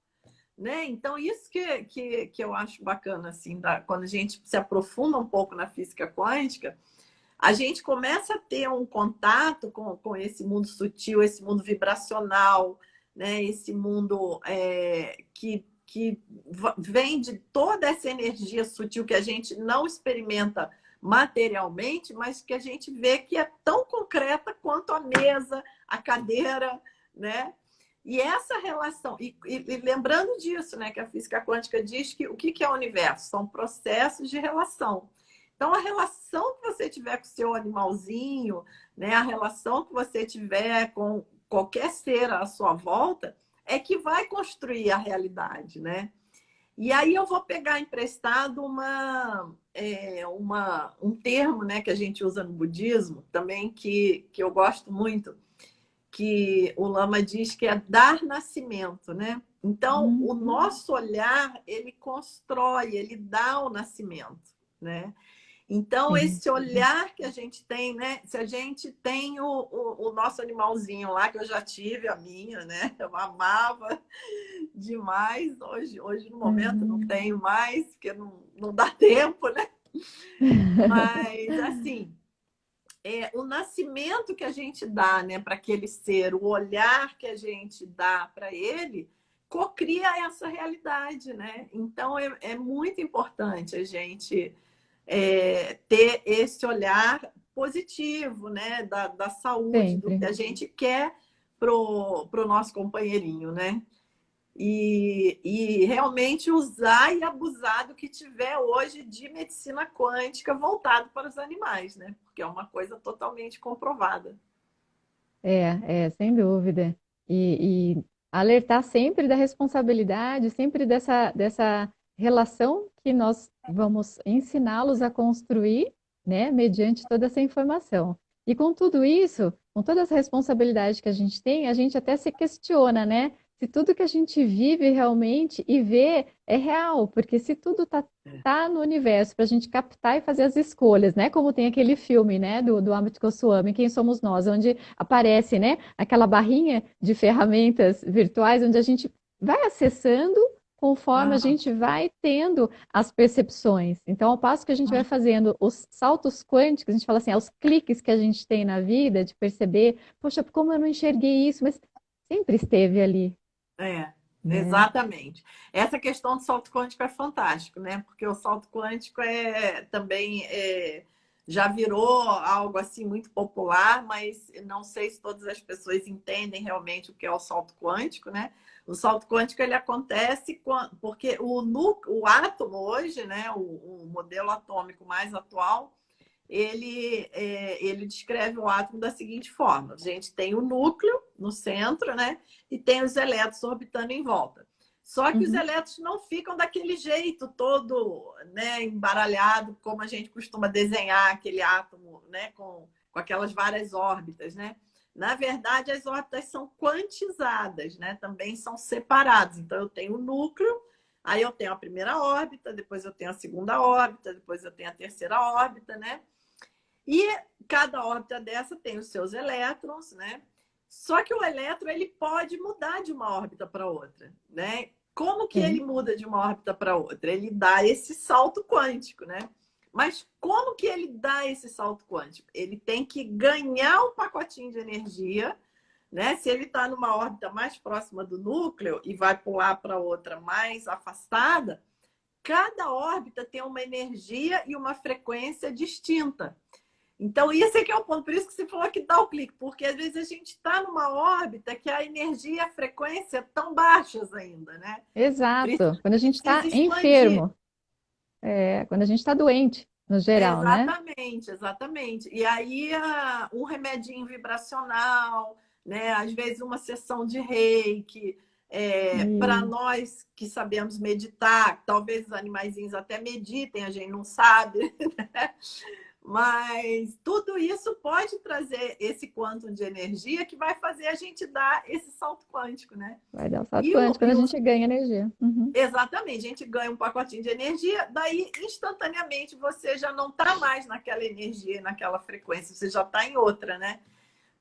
[SPEAKER 2] né? Então, isso que eu acho bacana, assim, quando a gente se aprofunda um pouco na física quântica, a gente começa a ter um contato com esse mundo sutil, esse mundo vibracional, né? Esse mundo que vem de toda essa energia sutil que a gente não experimenta materialmente, mas que a gente vê que é tão concreta quanto a mesa, a cadeira, né? E essa relação, e lembrando disso, né, que a física quântica diz que o que é o universo? São processos de relação. Então, a relação que você tiver com o seu animalzinho, né, a relação que você tiver com qualquer ser à sua volta, é que vai construir a realidade, né? E aí eu vou pegar emprestado um termo, né, que a gente usa no budismo, também que eu gosto muito, que o Lama diz que é dar nascimento, né? Então, o
[SPEAKER 1] Uhum.
[SPEAKER 2] nosso olhar, ele constrói, ele dá o nascimento, né? Então,
[SPEAKER 1] Sim.
[SPEAKER 2] esse olhar que a gente tem, né? Se a gente tem o nosso animalzinho lá, que eu já tive a minha, né? Eu amava demais. Hoje no momento, não
[SPEAKER 1] Uhum.
[SPEAKER 2] tenho mais, porque não dá tempo, né? Mas, assim, o nascimento que a gente dá, né, para aquele ser, o olhar que a gente dá para ele, cocria essa realidade, né? Então, é muito importante a gente ter esse olhar positivo, né, da saúde, do que
[SPEAKER 1] Sempre.
[SPEAKER 2] a gente quer pro nosso companheirinho, né? E realmente usar e abusar do que tiver hoje de medicina quântica voltado para os animais, né? Porque é uma coisa totalmente comprovada.
[SPEAKER 1] Sem dúvida. E alertar sempre da responsabilidade, sempre dessa relação que nós vamos ensiná-los a construir, né, mediante toda essa informação. E com tudo isso, com toda essa responsabilidade que a gente tem, a gente até se questiona, né, se tudo que a gente vive realmente e vê é real, porque se tudo tá no universo para a gente captar e fazer as escolhas, né, como tem aquele filme, né, do Amit Goswami, Quem Somos Nós, onde aparece, né, aquela barrinha de ferramentas virtuais onde a gente vai acessando conforme a
[SPEAKER 2] Ah,
[SPEAKER 1] gente vai tendo as percepções. Então, ao passo que a gente vai fazendo os saltos quânticos, a gente fala assim, os cliques que a gente tem na vida de perceber, poxa, como eu não enxerguei isso, mas sempre esteve ali,
[SPEAKER 2] é,
[SPEAKER 1] né?
[SPEAKER 2] exatamente. Essa questão do salto quântico é fantástico, né? Porque o salto quântico também já virou algo assim muito popular, mas não sei se todas as pessoas entendem realmente o que é o salto quântico, né? O salto quântico ele acontece porque o átomo hoje, né? O modelo atômico mais atual ele descreve o átomo da seguinte forma: a gente tem o núcleo no centro, né? E tem os elétrons orbitando em volta. Só que os
[SPEAKER 1] Uhum,
[SPEAKER 2] elétrons não ficam daquele jeito todo, né, embaralhado, como a gente costuma desenhar aquele átomo, né, com aquelas várias órbitas, né? Na verdade, as órbitas são quantizadas, né? Também são separadas. Então, eu tenho o núcleo, aí eu tenho a primeira órbita, depois eu tenho a segunda órbita, depois eu tenho a terceira órbita, né? E cada órbita dessa tem os seus elétrons, né? Só que o elétron ele pode mudar de uma órbita para outra, né? Como que ele
[SPEAKER 1] sim.
[SPEAKER 2] muda de uma órbita para outra? Ele dá esse salto quântico, né? Mas como que ele dá esse salto quântico? Ele tem que ganhar um pacotinho de energia, né? Se ele está numa órbita mais próxima do núcleo e vai pular para outra mais afastada, cada órbita tem uma energia e uma frequência distinta. Então, isso é que é o ponto. Por isso que você falou que dá o clique, porque às vezes a gente está numa órbita que a energia e a frequência estão baixas ainda, né?
[SPEAKER 1] Exato. Quando a gente está
[SPEAKER 2] Precisa expandir.
[SPEAKER 1] enfermo, quando a gente está doente, no geral, né?
[SPEAKER 2] Exatamente, exatamente. E aí, um remedinho vibracional, né? Às vezes, uma sessão de reiki. Para
[SPEAKER 1] E
[SPEAKER 2] nós que sabemos meditar, talvez os animaizinhos até meditem, a gente não sabe. Mas tudo isso pode trazer esse quantum de energia que vai fazer a gente dar esse salto quântico, né?
[SPEAKER 1] vai dar o salto
[SPEAKER 2] E o,
[SPEAKER 1] quântico quando
[SPEAKER 2] e
[SPEAKER 1] a
[SPEAKER 2] o,
[SPEAKER 1] gente ganha energia. Uhum.
[SPEAKER 2] Exatamente, a gente ganha um pacotinho de energia, daí instantaneamente você já não está mais naquela energia, naquela frequência, você já está em outra, né?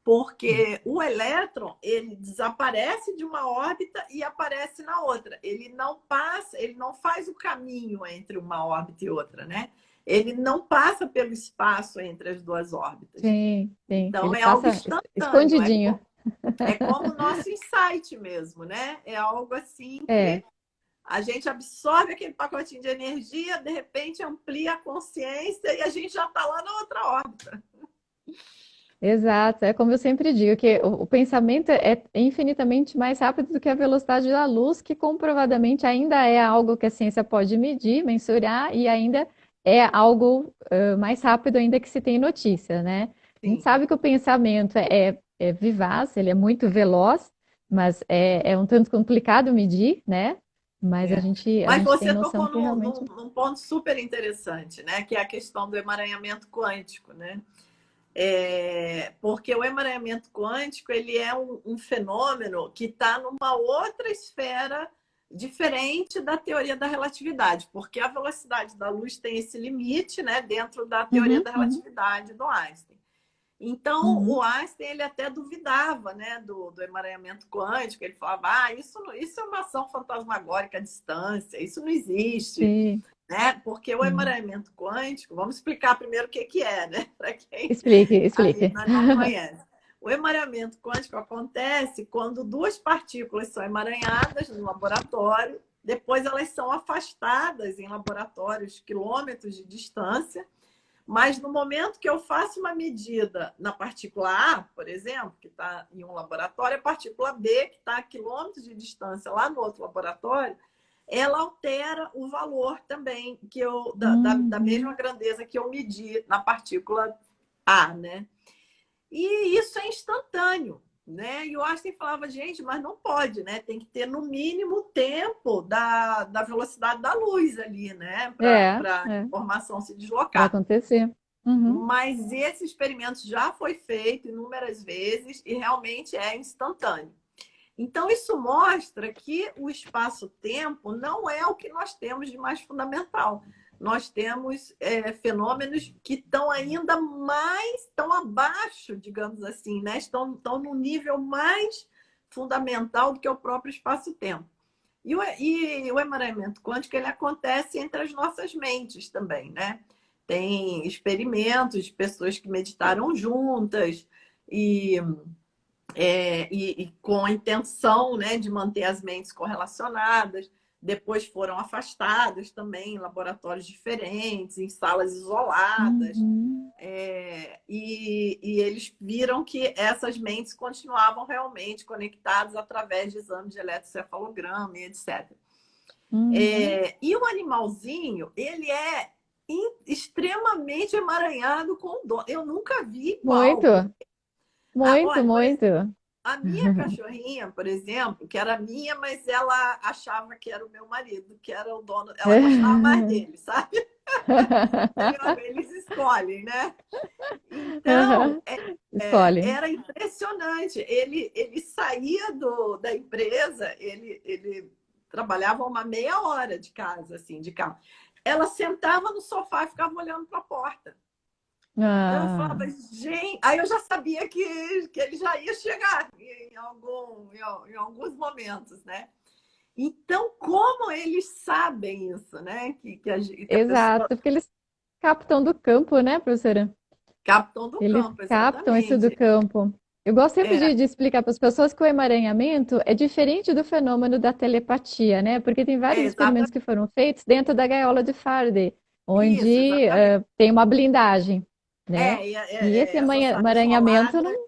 [SPEAKER 2] Porque o elétron, ele desaparece de uma órbita e aparece na outra. Ele não passa, ele não faz o caminho entre uma órbita e outra, né? Ele não passa pelo espaço entre as duas órbitas.
[SPEAKER 1] Sim, sim.
[SPEAKER 2] Então
[SPEAKER 1] Ele
[SPEAKER 2] é algo
[SPEAKER 1] passa
[SPEAKER 2] instantâneo,
[SPEAKER 1] escondidinho.
[SPEAKER 2] é como o nosso insight mesmo, né? É algo assim que
[SPEAKER 1] É,
[SPEAKER 2] a gente absorve aquele pacotinho de energia, de repente amplia a consciência e a gente já está lá na outra órbita.
[SPEAKER 1] exato. É como eu sempre digo, que o pensamento é infinitamente mais rápido do que a velocidade da luz, que comprovadamente ainda é algo que a ciência pode medir, mensurar, e ainda é algo mais rápido ainda que se tem notícia, né? A gente
[SPEAKER 2] Sim.
[SPEAKER 1] sabe que o pensamento é vivaz, ele é muito veloz, mas é um tanto complicado medir, né? Mas a
[SPEAKER 2] É.
[SPEAKER 1] gente, a
[SPEAKER 2] Mas
[SPEAKER 1] gente tem
[SPEAKER 2] você
[SPEAKER 1] noção
[SPEAKER 2] tocou
[SPEAKER 1] que realmente
[SPEAKER 2] num ponto super interessante, né? Que é a questão do emaranhamento quântico, né? Porque o emaranhamento quântico ele é um fenômeno que está numa outra esfera diferente da teoria da relatividade, porque a velocidade da luz tem esse limite, né? Dentro da teoria
[SPEAKER 1] Uhum,
[SPEAKER 2] da
[SPEAKER 1] uhum,
[SPEAKER 2] relatividade do Einstein. Então, o
[SPEAKER 1] uhum.
[SPEAKER 2] Einstein ele até duvidava, né, do emaranhamento quântico. Ele falava, isso é uma ação fantasmagórica à distância, isso não existe,
[SPEAKER 1] Sim,
[SPEAKER 2] né? Porque o
[SPEAKER 1] sim.
[SPEAKER 2] emaranhamento quântico, vamos explicar primeiro o que que é, né? Para quem
[SPEAKER 1] Explique, explique.
[SPEAKER 2] ainda não conhece. O emaranhamento quântico acontece quando duas partículas são emaranhadas no laboratório, depois elas são afastadas em laboratórios quilômetros de distância, mas no momento que eu faço uma medida na partícula A, por exemplo, que está em um laboratório, a partícula B, que está a quilômetros de distância lá no outro laboratório, ela altera o valor também que da mesma
[SPEAKER 1] Uhum.
[SPEAKER 2] grandeza que eu medi na partícula A, né? E isso é instantâneo, né? E o Einstein falava, gente, mas não pode, né? Tem que ter no mínimo o tempo da velocidade da luz ali, né? Para a
[SPEAKER 1] É,
[SPEAKER 2] informação se
[SPEAKER 1] para
[SPEAKER 2] deslocar.
[SPEAKER 1] acontecer. Uhum.
[SPEAKER 2] Mas esse experimento já foi feito inúmeras vezes e realmente é instantâneo. Então, isso mostra que o espaço-tempo não é o que nós temos de mais fundamental. Nós temos fenômenos que estão ainda mais, estão abaixo, digamos assim, né? Estão no nível mais fundamental do que o próprio espaço-tempo. E o emaranhamento quântico ele acontece entre as nossas mentes também, né? Tem experimentos de pessoas que meditaram juntas e, e com a intenção, né, de manter as mentes correlacionadas. Depois foram afastadas também em laboratórios diferentes, em salas isoladas.
[SPEAKER 1] Uhum.
[SPEAKER 2] E eles viram que essas mentes continuavam realmente conectadas através de exames de eletrocefalograma e etc.
[SPEAKER 1] Uhum.
[SPEAKER 2] E o animalzinho, ele é extremamente emaranhado com o dono. Eu nunca vi igual.
[SPEAKER 1] Muito, muito,
[SPEAKER 2] Olha, por exemplo,
[SPEAKER 1] muito.
[SPEAKER 2] a minha cachorrinha, por exemplo, que era minha, mas ela achava que era o meu marido, que era o dono, ela gostava mais dele, sabe? Eles escolhem, né? Então,
[SPEAKER 1] Escolhe.
[SPEAKER 2] era impressionante. Ele saía da empresa, ele trabalhava uma meia hora de casa, assim, de carro. Ela sentava no sofá e ficava olhando para a porta. Então eu
[SPEAKER 1] Ah,
[SPEAKER 2] falava, gente, aí eu já sabia que ele já ia chegar em alguns momentos, né? Então, como eles sabem isso, né? Que a
[SPEAKER 1] exato,
[SPEAKER 2] pessoa
[SPEAKER 1] porque eles captam do campo, né, professora?
[SPEAKER 2] captam do
[SPEAKER 1] Eles
[SPEAKER 2] campo,
[SPEAKER 1] captam isso do
[SPEAKER 2] exatamente.
[SPEAKER 1] campo. Eu gosto sempre
[SPEAKER 2] É,
[SPEAKER 1] de explicar para as pessoas que o emaranhamento é diferente do fenômeno da telepatia, né? Porque tem vários experimentos
[SPEAKER 2] exatamente
[SPEAKER 1] que foram feitos dentro da gaiola de Faraday,
[SPEAKER 2] isso,
[SPEAKER 1] onde
[SPEAKER 2] exatamente.
[SPEAKER 1] tem uma blindagem, né? E esse
[SPEAKER 2] Essa sala
[SPEAKER 1] emaranhamento
[SPEAKER 2] isolada,
[SPEAKER 1] não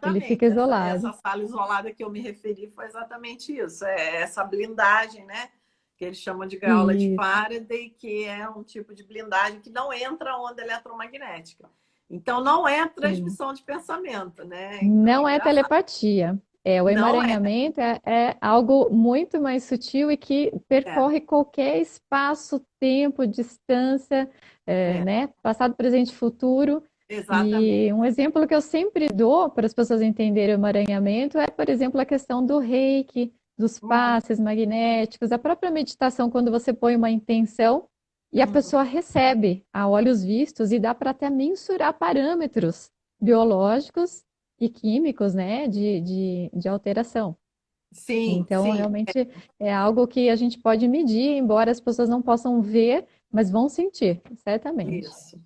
[SPEAKER 1] ele fica
[SPEAKER 2] exatamente, essa
[SPEAKER 1] isolado.
[SPEAKER 2] sala isolada que eu me referi foi exatamente isso. É essa blindagem, né? Que eles chamam de gaiola de
[SPEAKER 1] Isso.
[SPEAKER 2] Faraday, que é um tipo de blindagem que não entra onda eletromagnética. Então, não é
[SPEAKER 1] Sim.
[SPEAKER 2] transmissão de pensamento, né? Então, é
[SPEAKER 1] Não é
[SPEAKER 2] engraçado.
[SPEAKER 1] telepatia. O
[SPEAKER 2] Não é.
[SPEAKER 1] emaranhamento é algo muito mais sutil e que
[SPEAKER 2] É,
[SPEAKER 1] percorre qualquer espaço, tempo, distância,
[SPEAKER 2] é,
[SPEAKER 1] né? Passado, presente e futuro. E
[SPEAKER 2] exatamente.
[SPEAKER 1] um exemplo que eu sempre dou para as pessoas entenderem o emaranhamento é, por exemplo, a questão do reiki. dos
[SPEAKER 2] Uhum,
[SPEAKER 1] passes magnéticos, a própria meditação, quando você põe uma intenção e a
[SPEAKER 2] uhum.
[SPEAKER 1] pessoa recebe a olhos vistos e dá para até mensurar parâmetros biológicos e químicos, né, de alteração.
[SPEAKER 2] Sim,
[SPEAKER 1] Então,
[SPEAKER 2] sim.
[SPEAKER 1] realmente é algo que a gente pode medir, embora as pessoas não possam ver, mas vão sentir, certamente.
[SPEAKER 2] Isso.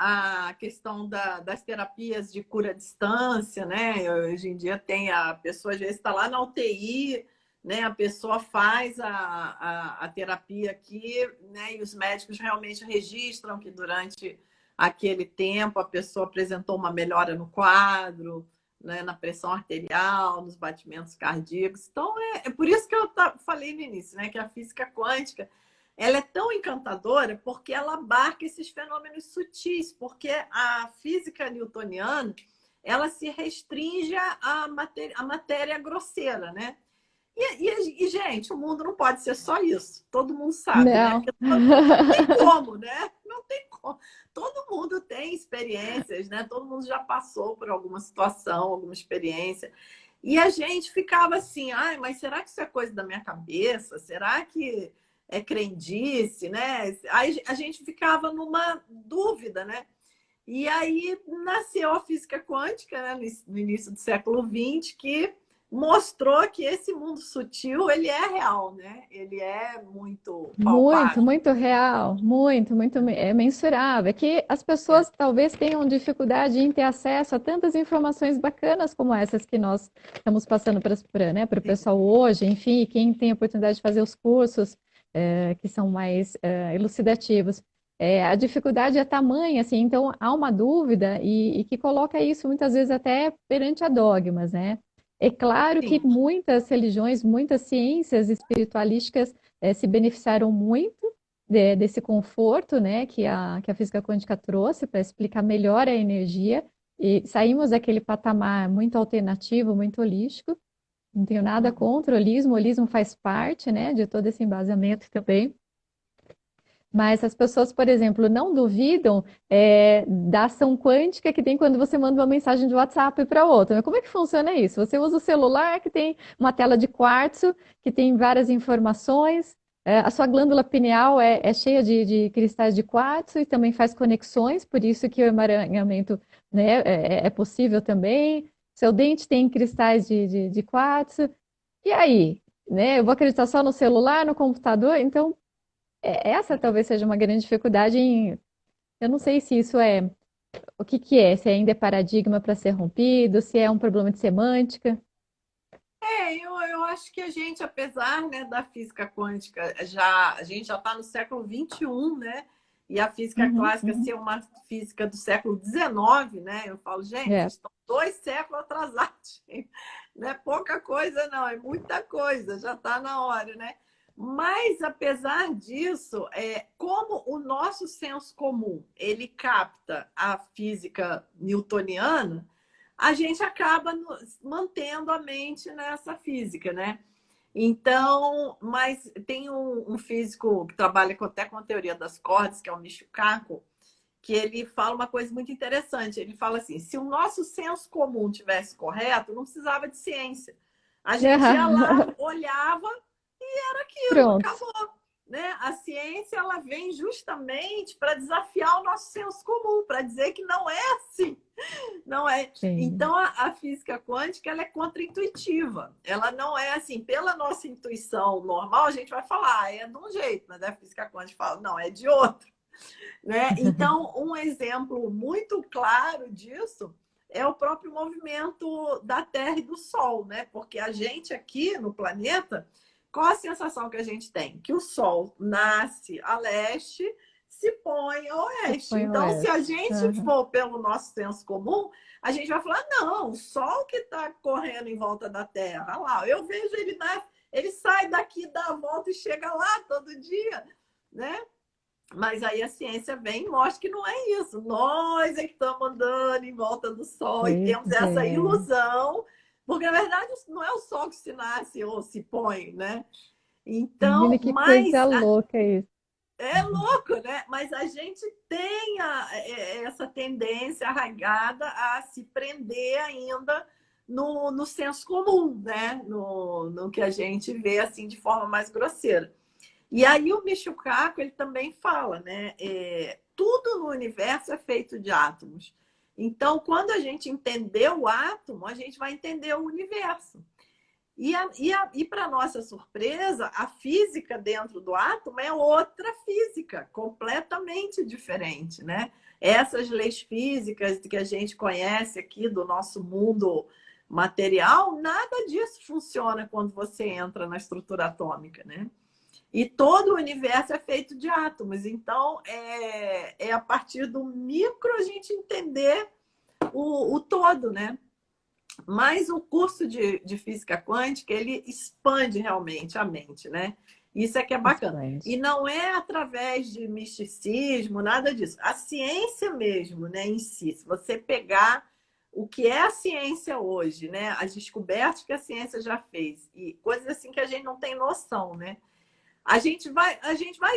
[SPEAKER 2] A questão das terapias de cura à distância, né? Hoje em dia tem a pessoa, às vezes, está lá na UTI, né? A pessoa faz a terapia aqui, né? E os médicos realmente registram que durante aquele tempo a pessoa apresentou uma melhora no quadro, né? Na pressão arterial, nos batimentos cardíacos. Então, é por isso que eu falei no início, né? Que a física quântica ela é tão encantadora porque ela abarca esses fenômenos sutis, porque a física newtoniana ela se restringe à matéria grosseira, né? Gente, o mundo não pode ser só isso. Todo mundo sabe, né?
[SPEAKER 1] Não.
[SPEAKER 2] Porque não tem como, né? Não tem como. Todo mundo tem experiências, né? Todo mundo já passou por alguma situação, alguma experiência. E a gente ficava assim, ai, mas será que isso é coisa da minha cabeça? Será que é crendice, né? Aí a gente ficava numa dúvida, né? E aí nasceu a física quântica, né, no início do século XX, que mostrou que esse mundo sutil ele é real, né? Ele é muito
[SPEAKER 1] Muito,
[SPEAKER 2] palpável.
[SPEAKER 1] muito real, muito, é mensurável. É que as
[SPEAKER 2] É,
[SPEAKER 1] pessoas talvez tenham dificuldade em ter acesso a tantas informações bacanas como essas que nós estamos passando para, né, para o
[SPEAKER 2] sim.
[SPEAKER 1] pessoal hoje, enfim, quem tem a oportunidade de fazer os cursos que são mais elucidativos. A dificuldade é tamanha, assim, então há uma dúvida e que coloca isso muitas vezes até perante a dogmas, né? É claro que
[SPEAKER 2] Sim.
[SPEAKER 1] muitas religiões, muitas ciências espiritualísticas se beneficiaram muito desse conforto, né, que a física quântica trouxe para explicar melhor a energia e saímos daquele patamar muito alternativo, muito holístico. Não tenho nada
[SPEAKER 2] Uhum.
[SPEAKER 1] contra o holismo faz parte, né, de todo esse embasamento também. Mas as pessoas, por exemplo, não duvidam da ação quântica que tem quando você manda uma mensagem de WhatsApp para outra. Mas como é que funciona isso? Você usa o celular que tem uma tela de quartzo, que tem várias informações. A sua glândula pineal é cheia de cristais de quartzo e também faz conexões, por isso que o emaranhamento, né, é possível também. Seu dente tem cristais de quartzo. E aí? Né? Eu vou acreditar só no celular, no computador? Então, essa talvez seja uma grande dificuldade em. Eu não sei se isso é. O que que é? Se ainda é paradigma para ser rompido, se é um problema de semântica.
[SPEAKER 2] Eu acho que a gente, apesar, né, da física quântica, a gente já está no século XXI, né? E a física
[SPEAKER 1] Uhum,
[SPEAKER 2] clássica
[SPEAKER 1] uhum.
[SPEAKER 2] ser uma física do século XIX, né? Eu falo, gente,
[SPEAKER 1] É,
[SPEAKER 2] vocês estão 2 séculos atrasados. Não é pouca coisa, não, é muita coisa, já está na hora, né? Mas, apesar disso, como o nosso senso comum ele capta a física newtoniana, a gente acaba mantendo a mente nessa física, né? Então, mas tem um físico que trabalha até com a teoria das cordas, que é o Michio Kaku, que ele fala uma coisa muito interessante. Ele fala assim: se o nosso senso comum tivesse correto, não precisava de ciência. A gente ia lá, olhava, era aquilo,
[SPEAKER 1] pronto.
[SPEAKER 2] acabou. Né? A ciência ela vem justamente para desafiar o nosso senso comum, para dizer que não é assim. Não é.
[SPEAKER 1] Sim.
[SPEAKER 2] Então, a física quântica ela é contra-intuitiva. Ela não é assim, pela nossa intuição normal, a gente vai falar, é de um jeito, mas a física quântica fala, não, é de outro. Né? Então, um exemplo muito claro disso é o próprio movimento da Terra e do Sol, né? Porque a gente aqui no planeta, qual a sensação que a gente tem? Que o Sol nasce a leste, se põe a
[SPEAKER 1] Se
[SPEAKER 2] oeste.
[SPEAKER 1] põe o
[SPEAKER 2] Então, se a
[SPEAKER 1] S.
[SPEAKER 2] gente
[SPEAKER 1] Aham.
[SPEAKER 2] for pelo nosso senso comum, a gente vai falar: não, o Sol que está correndo em volta da Terra, olha lá, eu vejo ele ele sai daqui, dá a volta e chega lá todo dia, né? Mas aí a ciência vem e mostra que não é isso. Nós é que estamos andando em volta do Sol e
[SPEAKER 1] Pois
[SPEAKER 2] temos essa
[SPEAKER 1] é.
[SPEAKER 2] ilusão, porque na verdade não é o Sol que se nasce ou se põe, né?
[SPEAKER 1] Menina,
[SPEAKER 2] Então,
[SPEAKER 1] que coisa
[SPEAKER 2] mas
[SPEAKER 1] louca isso.
[SPEAKER 2] é louco, né? Mas a gente tem essa tendência arraigada a se prender ainda no senso comum, né? No que a gente vê assim de forma mais grosseira. E aí o Michio Kaku, ele também fala, né? Tudo no universo é feito de átomos. Então, quando a gente entender o átomo, a gente vai entender o universo. E para nossa surpresa, a física dentro do átomo é outra física, completamente diferente, né? Essas leis físicas que a gente conhece aqui do nosso mundo material, nada disso funciona quando você entra na estrutura atômica, né? E todo o universo é feito de átomos. Então, é a partir do micro a gente entender o todo, né? Mas o curso de física quântica, ele expande realmente a mente, né? Isso é que é bacana.
[SPEAKER 1] Expande.
[SPEAKER 2] E não é através de misticismo, nada disso. A ciência mesmo, né, em si, se você pegar o que é a ciência hoje, né, as descobertas que a ciência já fez e coisas assim que a gente não tem noção, né? A gente vai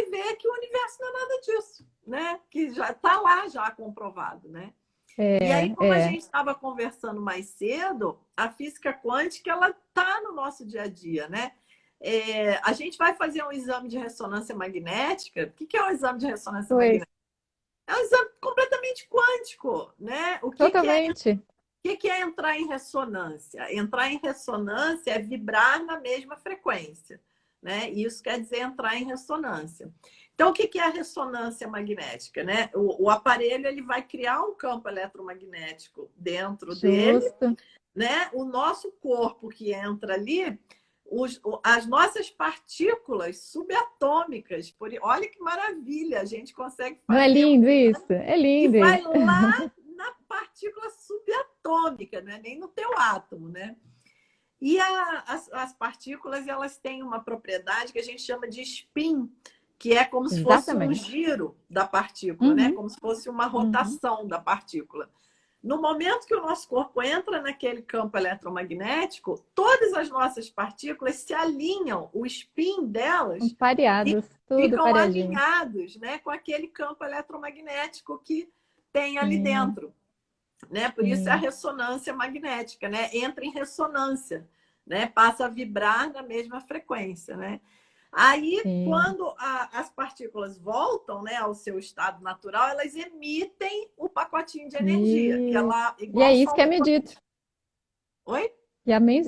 [SPEAKER 2] ver que o universo não é nada disso, né? Que já está lá já comprovado, né? E aí,
[SPEAKER 1] É,
[SPEAKER 2] como a
[SPEAKER 1] é.
[SPEAKER 2] gente estava conversando mais cedo, a física quântica ela está no nosso dia a dia, né? A gente vai fazer um exame de ressonância magnética. O que é um exame de ressonância
[SPEAKER 1] Pois,
[SPEAKER 2] magnética? É um exame completamente quântico, né?
[SPEAKER 1] totalmente.
[SPEAKER 2] O que é entrar em ressonância? Entrar em ressonância é vibrar na mesma frequência, né? Isso quer dizer entrar em ressonância. Então, o que é a ressonância magnética, né? O aparelho ele vai criar um campo eletromagnético dentro dele,
[SPEAKER 1] Justo.
[SPEAKER 2] né? O nosso corpo que entra ali, as nossas partículas subatômicas, olha que maravilha, a gente consegue
[SPEAKER 1] Não é
[SPEAKER 2] fazer um
[SPEAKER 1] lindo isso? É
[SPEAKER 2] e
[SPEAKER 1] lindo
[SPEAKER 2] vai
[SPEAKER 1] isso.
[SPEAKER 2] lá na partícula subatômica, não é nem no teu átomo, né? E as partículas, elas têm uma propriedade que a gente chama de spin, que é como se fosse um
[SPEAKER 1] Exatamente.
[SPEAKER 2] giro da partícula, né?
[SPEAKER 1] Uhum,
[SPEAKER 2] Como se fosse uma
[SPEAKER 1] uhum.
[SPEAKER 2] rotação da partícula. No momento que o nosso corpo entra naquele campo eletromagnético, todas as nossas partículas se alinham, o spin delas
[SPEAKER 1] Pareados, tudo
[SPEAKER 2] ficam
[SPEAKER 1] pareadinho.
[SPEAKER 2] alinhados, né, com aquele campo eletromagnético que tem ali
[SPEAKER 1] Sim,
[SPEAKER 2] dentro, né? Por isso é a
[SPEAKER 1] sim,
[SPEAKER 2] ressonância magnética, né? Entra em ressonância, né? Passa a vibrar na mesma frequência, né? Aí,
[SPEAKER 1] sim,
[SPEAKER 2] quando as partículas voltam, né, ao seu estado natural, elas emitem o pacotinho de energia, que
[SPEAKER 1] isso.
[SPEAKER 2] ela
[SPEAKER 1] E é
[SPEAKER 2] igual
[SPEAKER 1] isso que é
[SPEAKER 2] solta.
[SPEAKER 1] medido.
[SPEAKER 2] Oi?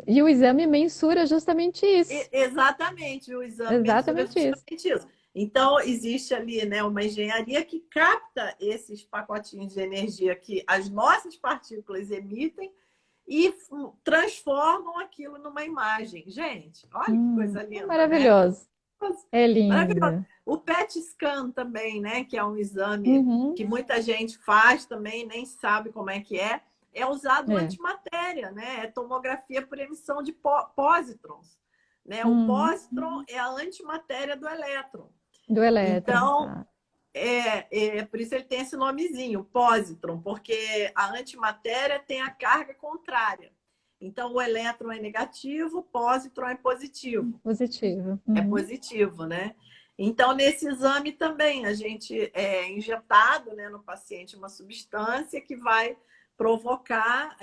[SPEAKER 1] E o exame mensura justamente isso.
[SPEAKER 2] Exatamente, o exame mensura
[SPEAKER 1] Exatamente isso.
[SPEAKER 2] justamente isso. Então, existe ali, né, uma engenharia que capta esses pacotinhos de energia que as nossas partículas emitem e transformam aquilo numa imagem. Gente, olha que coisa
[SPEAKER 1] É
[SPEAKER 2] linda, né?
[SPEAKER 1] maravilhoso. É
[SPEAKER 2] Maravilhoso.
[SPEAKER 1] lindo.
[SPEAKER 2] O PET scan também, né, que é um exame
[SPEAKER 1] Uhum,
[SPEAKER 2] que muita gente faz também, nem sabe como é usado
[SPEAKER 1] é.
[SPEAKER 2] antimatéria, né? É tomografia por emissão de pósitrons, né? O
[SPEAKER 1] Uhum.
[SPEAKER 2] pósitron é a antimatéria do elétron.
[SPEAKER 1] Do elétron,
[SPEAKER 2] Então,
[SPEAKER 1] tá.
[SPEAKER 2] por isso ele tem esse nomezinho, pósitron, porque a antimatéria tem a carga contrária. Então, o elétron é negativo, o pósitron é positivo.
[SPEAKER 1] Positivo.
[SPEAKER 2] É
[SPEAKER 1] Uhum.
[SPEAKER 2] positivo, né? Então, nesse exame também, a gente é injetado, né, no paciente uma substância que vai provocar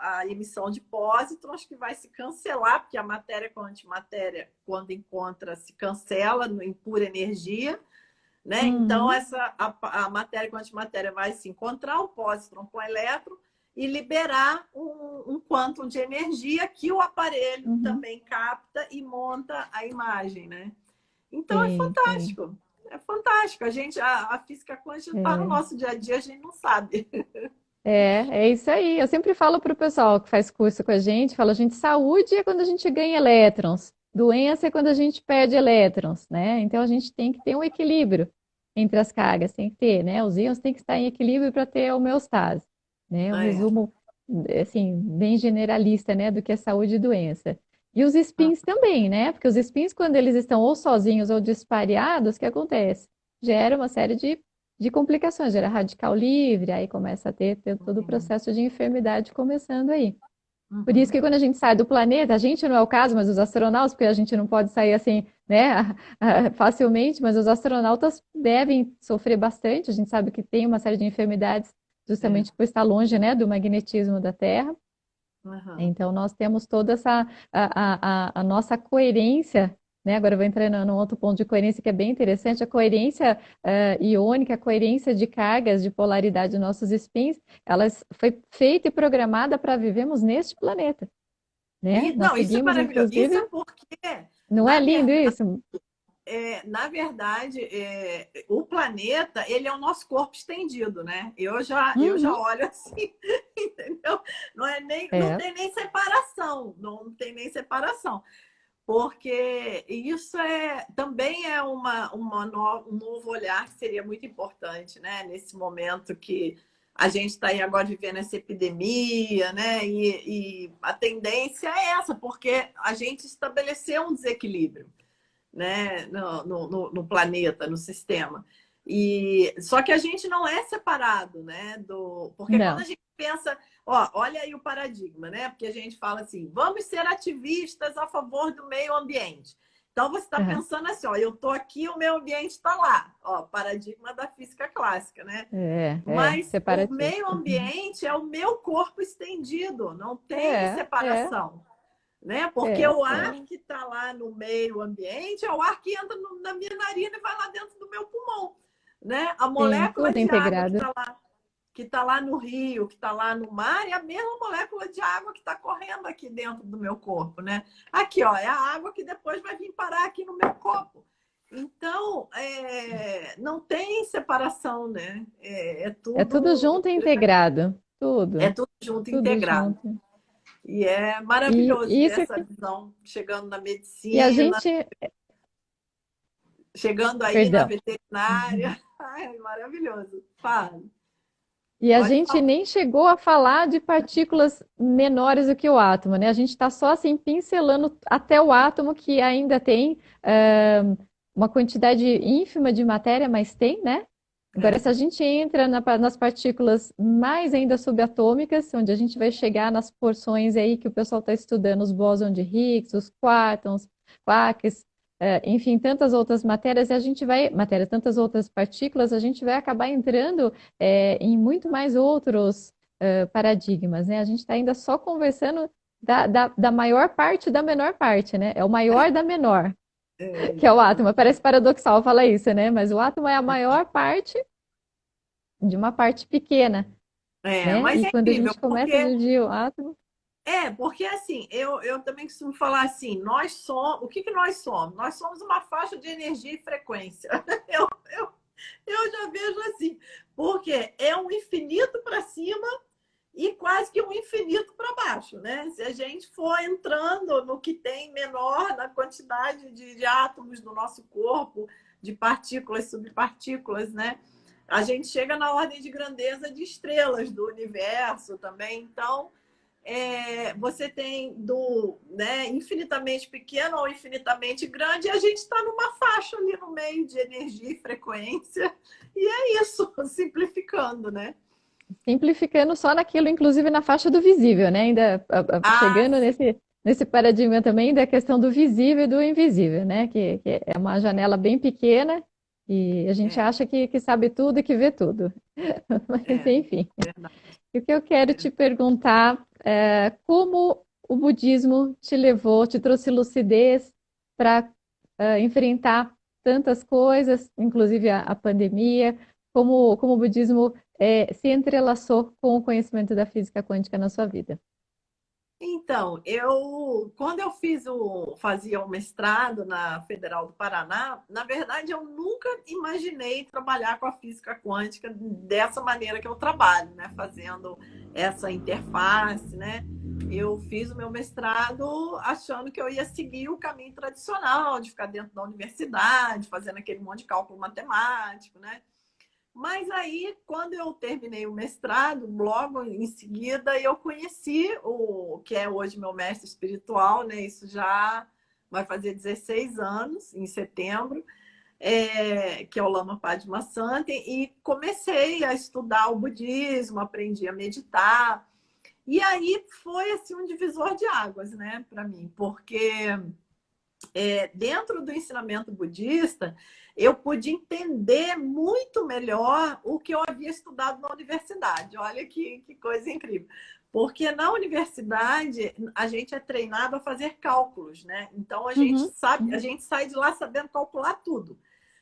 [SPEAKER 2] a emissão de pósitrons, que vai se cancelar, porque a matéria com a antimatéria, quando encontra, se cancela em pura energia, né? Então,
[SPEAKER 1] Uhum.
[SPEAKER 2] a matéria com a antimatéria vai se encontrar, o pósitron com o elétron, e liberar um quantum de energia que o aparelho
[SPEAKER 1] Uhum.
[SPEAKER 2] também capta e monta a imagem, né? Então é
[SPEAKER 1] Sim, sim.
[SPEAKER 2] fantástico. É fantástico. A física quântica está no
[SPEAKER 1] É.
[SPEAKER 2] nosso dia a dia, a gente não sabe.
[SPEAKER 1] É isso aí. Eu sempre falo para o pessoal que faz curso com a gente, falo, gente, saúde é quando a gente ganha elétrons, doença é quando a gente perde elétrons, né? Então a gente tem que ter um equilíbrio entre as cargas, tem que ter, né? Os íons têm que estar em equilíbrio para ter a homeostase, né? Um
[SPEAKER 2] É.
[SPEAKER 1] resumo, assim, bem generalista, né, do que é saúde e doença. E os spins também, né? Porque os spins, quando eles estão ou sozinhos ou dispareados, o que acontece? Gera uma série de complicações, gera radical livre, aí começa a ter todo o processo de enfermidade começando aí. Por isso
[SPEAKER 2] Uhum.
[SPEAKER 1] que quando a gente sai do planeta, a gente não é o caso, mas os astronautas, porque a gente não pode sair assim, né, facilmente, mas os astronautas devem sofrer bastante. A gente sabe que tem uma série de enfermidades
[SPEAKER 2] É.
[SPEAKER 1] justamente por estar longe, né, do magnetismo da Terra.
[SPEAKER 2] Aham.
[SPEAKER 1] Então, nós temos toda essa, a nossa coerência, né? Agora eu vou entrar num outro ponto de coerência que é bem interessante, a coerência iônica, a coerência de cargas, de polaridade dos nossos spins, ela foi feita e programada para vivermos neste planeta, né?
[SPEAKER 2] E,
[SPEAKER 1] Nós
[SPEAKER 2] não, isso é
[SPEAKER 1] seguimos,
[SPEAKER 2] maravilhoso. Isso é
[SPEAKER 1] inclusive,
[SPEAKER 2] porque,
[SPEAKER 1] não é
[SPEAKER 2] na
[SPEAKER 1] lindo
[SPEAKER 2] verdade,
[SPEAKER 1] isso?
[SPEAKER 2] o planeta, ele é o nosso corpo estendido, né? Eu já
[SPEAKER 1] Uhum,
[SPEAKER 2] olho assim, entendeu? Não
[SPEAKER 1] é,
[SPEAKER 2] tem nem separação, não tem nem separação. Porque isso também é um novo olhar que seria muito importante, né? Nesse momento que a gente está aí agora vivendo essa epidemia, né? E a tendência é essa, porque a gente estabeleceu um desequilíbrio, né? No planeta, no sistema. E só que a gente não é separado, né? Porque quando a
[SPEAKER 1] não.
[SPEAKER 2] gente pensa, ó, olha aí o paradigma, né? Porque a gente fala assim, vamos ser ativistas a favor do meio ambiente. Então você está
[SPEAKER 1] Uhum.
[SPEAKER 2] pensando assim, ó, eu estou aqui, o meio ambiente está lá, ó, paradigma da física clássica, né? Mas o meio
[SPEAKER 1] Separatista.
[SPEAKER 2] ambiente é o meu corpo estendido, não tem
[SPEAKER 1] É, é,
[SPEAKER 2] separação, né? Porque
[SPEAKER 1] é,
[SPEAKER 2] o ar
[SPEAKER 1] é.
[SPEAKER 2] que está lá no meio ambiente é o ar que entra na minha narina e vai lá dentro do meu pulmão, né? A
[SPEAKER 1] Sim,
[SPEAKER 2] molécula
[SPEAKER 1] tudo
[SPEAKER 2] de água
[SPEAKER 1] integrado.
[SPEAKER 2] que tá lá no rio, que está lá no mar, é a mesma molécula de água que está correndo aqui dentro do meu corpo, né? Aqui, ó, é a água que depois vai vir parar aqui no meu copo. Então, não tem separação, né?
[SPEAKER 1] É tudo junto e integrado.
[SPEAKER 2] É
[SPEAKER 1] Tudo,
[SPEAKER 2] tudo junto,
[SPEAKER 1] tudo
[SPEAKER 2] integrado.
[SPEAKER 1] junto.
[SPEAKER 2] E é
[SPEAKER 1] E
[SPEAKER 2] maravilhoso ver
[SPEAKER 1] isso
[SPEAKER 2] essa
[SPEAKER 1] aqui.
[SPEAKER 2] visão chegando na
[SPEAKER 1] E a
[SPEAKER 2] medicina,
[SPEAKER 1] gente.
[SPEAKER 2] chegando aí na
[SPEAKER 1] Perdão.
[SPEAKER 2] veterinária. Ai, maravilhoso. Fala.
[SPEAKER 1] E a
[SPEAKER 2] Pode
[SPEAKER 1] gente
[SPEAKER 2] falar.
[SPEAKER 1] nem chegou a falar de partículas menores do que o átomo, né? A gente está só assim pincelando até o átomo, que ainda tem uma quantidade ínfima de matéria, mas tem, né? Agora, se a
[SPEAKER 2] É,
[SPEAKER 1] gente entra nas partículas mais ainda subatômicas, onde a gente vai chegar nas porções aí que o pessoal está estudando, os bósons de Higgs, os quarks, enfim, tantas outras matérias, e a gente vai, tantas outras partículas, a gente vai acabar entrando em muito mais outros paradigmas, né? A gente está ainda só conversando da maior parte da menor parte, né? É o maior da menor, que é o átomo.
[SPEAKER 2] exatamente.
[SPEAKER 1] Parece paradoxal falar isso, né? Mas o átomo é a maior parte de uma parte pequena, né?
[SPEAKER 2] Mas
[SPEAKER 1] E
[SPEAKER 2] é
[SPEAKER 1] quando a
[SPEAKER 2] incrível,
[SPEAKER 1] gente começa a dividir o átomo,
[SPEAKER 2] porque assim, eu também costumo falar assim, nós somos, o que nós somos? Nós somos uma faixa de energia e frequência. Eu, eu, eu já vejo assim, porque é um infinito para cima e quase que um infinito para baixo, né? Se a gente for entrando no que tem menor, na quantidade de átomos do nosso corpo, de partículas, subpartículas, né? A gente chega na ordem de grandeza de estrelas do universo também. Então, você tem né, infinitamente pequeno ao infinitamente grande, e a gente está numa faixa ali no meio de energia e frequência. E é isso, simplificando, né?
[SPEAKER 1] simplificando só naquilo, inclusive na faixa do visível, né? Ainda
[SPEAKER 2] Ah,
[SPEAKER 1] chegando nesse paradigma também da questão do visível e do invisível, né? Que é uma janela bem pequena e a gente
[SPEAKER 2] é,
[SPEAKER 1] acha que sabe tudo e que vê tudo. Mas,
[SPEAKER 2] é,
[SPEAKER 1] enfim.
[SPEAKER 2] verdade.
[SPEAKER 1] E o que eu quero te perguntar é como o budismo te levou, te trouxe lucidez para enfrentar tantas coisas, inclusive a pandemia, como o budismo se entrelaçou com o conhecimento da física quântica na sua vida.
[SPEAKER 2] Então, quando eu fazia o mestrado na Federal do Paraná, na verdade eu nunca imaginei trabalhar com a física quântica dessa maneira que eu trabalho, né? Fazendo essa interface, né? Eu fiz o meu mestrado achando que eu ia seguir o caminho tradicional de ficar dentro da universidade, fazendo aquele monte de cálculo matemático, né? Mas aí, quando eu terminei o mestrado, logo em seguida, eu conheci o que é hoje meu mestre espiritual, né? Isso já vai fazer 16 anos, em setembro, que é o Lama Padmasambhava, e comecei a estudar o budismo, aprendi a meditar. E aí foi assim um divisor de águas, né, para mim, porque dentro do ensinamento budista, eu pude entender muito melhor o que eu havia estudado na universidade. Olha que coisa incrível. Porque na universidade a gente é treinado a fazer cálculos, né? Então a gente
[SPEAKER 1] Uhum,
[SPEAKER 2] sabe, a
[SPEAKER 1] uhum.
[SPEAKER 2] gente sai de lá sabendo calcular tudo.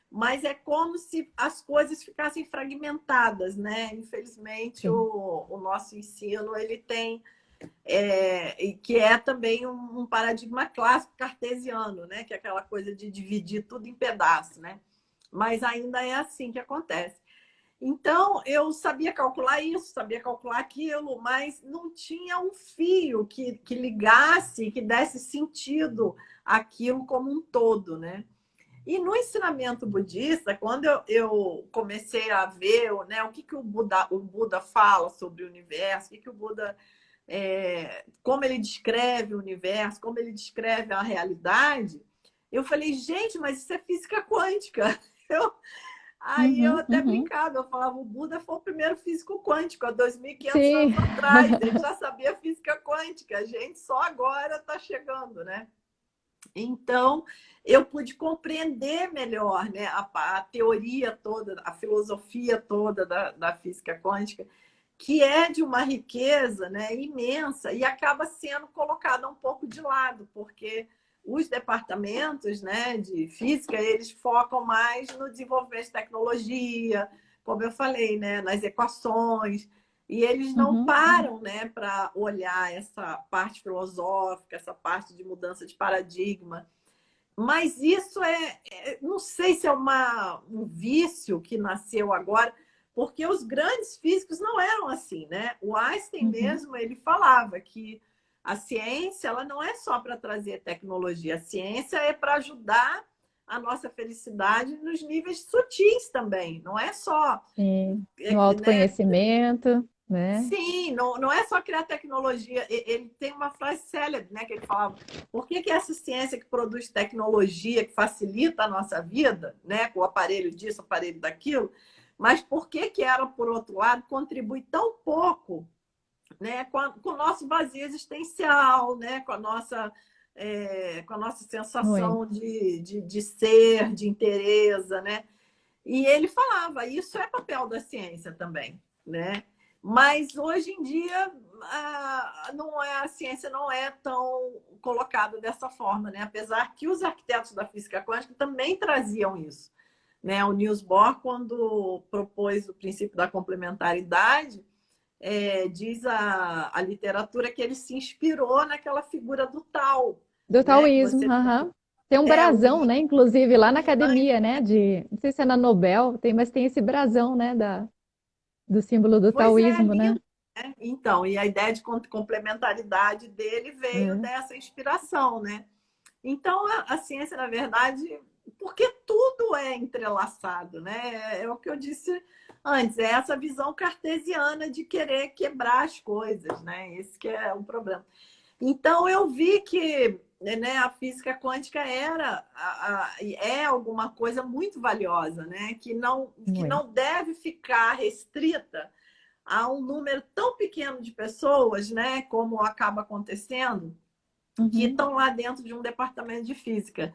[SPEAKER 2] Mas é como se as coisas ficassem fragmentadas, né? Infelizmente,
[SPEAKER 1] Sim.
[SPEAKER 2] o nosso ensino ele tem que é também um paradigma clássico cartesiano, né? Que é aquela coisa de dividir tudo em pedaços, né? Mas ainda é assim que acontece. Então, eu sabia calcular isso, sabia calcular aquilo, mas não tinha um fio que ligasse, que desse sentido àquilo como um todo, né? E no ensinamento budista, quando eu comecei a ver, né, o que o Buda fala sobre o universo, o que o Buda, como ele descreve o universo, como ele descreve a realidade, eu falei, gente, mas isso é física quântica. Eu, Aí eu
[SPEAKER 1] Uhum,
[SPEAKER 2] até
[SPEAKER 1] uhum.
[SPEAKER 2] brincava, eu falava, o Buda foi o primeiro físico quântico, há 2.500
[SPEAKER 1] Sim.
[SPEAKER 2] anos atrás, ele já sabia física quântica, a gente só agora está chegando, né? Então, eu pude compreender melhor, né, a teoria toda, a filosofia toda da física quântica, que é de uma riqueza, né, imensa e acaba sendo colocada um pouco de lado, porque os departamentos, né, de física, eles focam mais no desenvolvimento de tecnologia, como eu falei, né, nas equações, e eles não
[SPEAKER 1] Uhum.
[SPEAKER 2] param, né, para olhar essa parte filosófica, essa parte de mudança de paradigma. Mas isso não sei se é um vício que nasceu agora, porque os grandes físicos não eram assim, né? O Einstein
[SPEAKER 1] Uhum.
[SPEAKER 2] mesmo, ele falava que a ciência ela não é só para trazer tecnologia, a ciência é para ajudar a nossa felicidade nos níveis sutis também, não é só,
[SPEAKER 1] Sim. No
[SPEAKER 2] né?
[SPEAKER 1] autoconhecimento, né?
[SPEAKER 2] Sim, não é só criar tecnologia. Ele tem uma frase célebre, né, que ele falava: por que essa ciência que produz tecnologia, que facilita a nossa vida, né, com o aparelho disso, o aparelho daquilo, mas por que ela, por outro lado, contribui tão pouco, né, com o nosso vazio existencial, né, com a nossa
[SPEAKER 1] Muito.
[SPEAKER 2] sensação de ser, de inteireza, né? E ele falava, isso é papel da ciência também, né? Mas hoje em dia não é, a ciência não é tão colocada dessa forma, né? Apesar que os arquitetos da física quântica também traziam isso, né? O Niels Bohr, quando propôs o princípio da complementaridade, diz a literatura que ele se inspirou naquela figura do tal,
[SPEAKER 1] Do
[SPEAKER 2] né? Que
[SPEAKER 1] taoísmo,
[SPEAKER 2] você
[SPEAKER 1] aham. Tem um
[SPEAKER 2] é o
[SPEAKER 1] brasão,
[SPEAKER 2] yin,
[SPEAKER 1] né? Inclusive lá na
[SPEAKER 2] yin yang.
[SPEAKER 1] academia, né? Não sei se é na Nobel, mas tem esse brasão, né? Do símbolo do
[SPEAKER 2] Pois é,
[SPEAKER 1] taoísmo, né?
[SPEAKER 2] lindo. Né? Então, e a ideia de complementaridade dele veio
[SPEAKER 1] É.
[SPEAKER 2] dessa inspiração, né? Então, a ciência, na verdade, porque tudo é entrelaçado, né? É o que eu disse antes, é essa visão cartesiana de querer quebrar as coisas, né? Esse que é o problema. Então, eu vi que, né, a física quântica é alguma coisa muito valiosa, né? Que
[SPEAKER 1] Muito.
[SPEAKER 2] não deve ficar restrita a um número tão pequeno de pessoas, né, como acaba acontecendo, que
[SPEAKER 1] Uhum,
[SPEAKER 2] estão lá dentro de um departamento de física.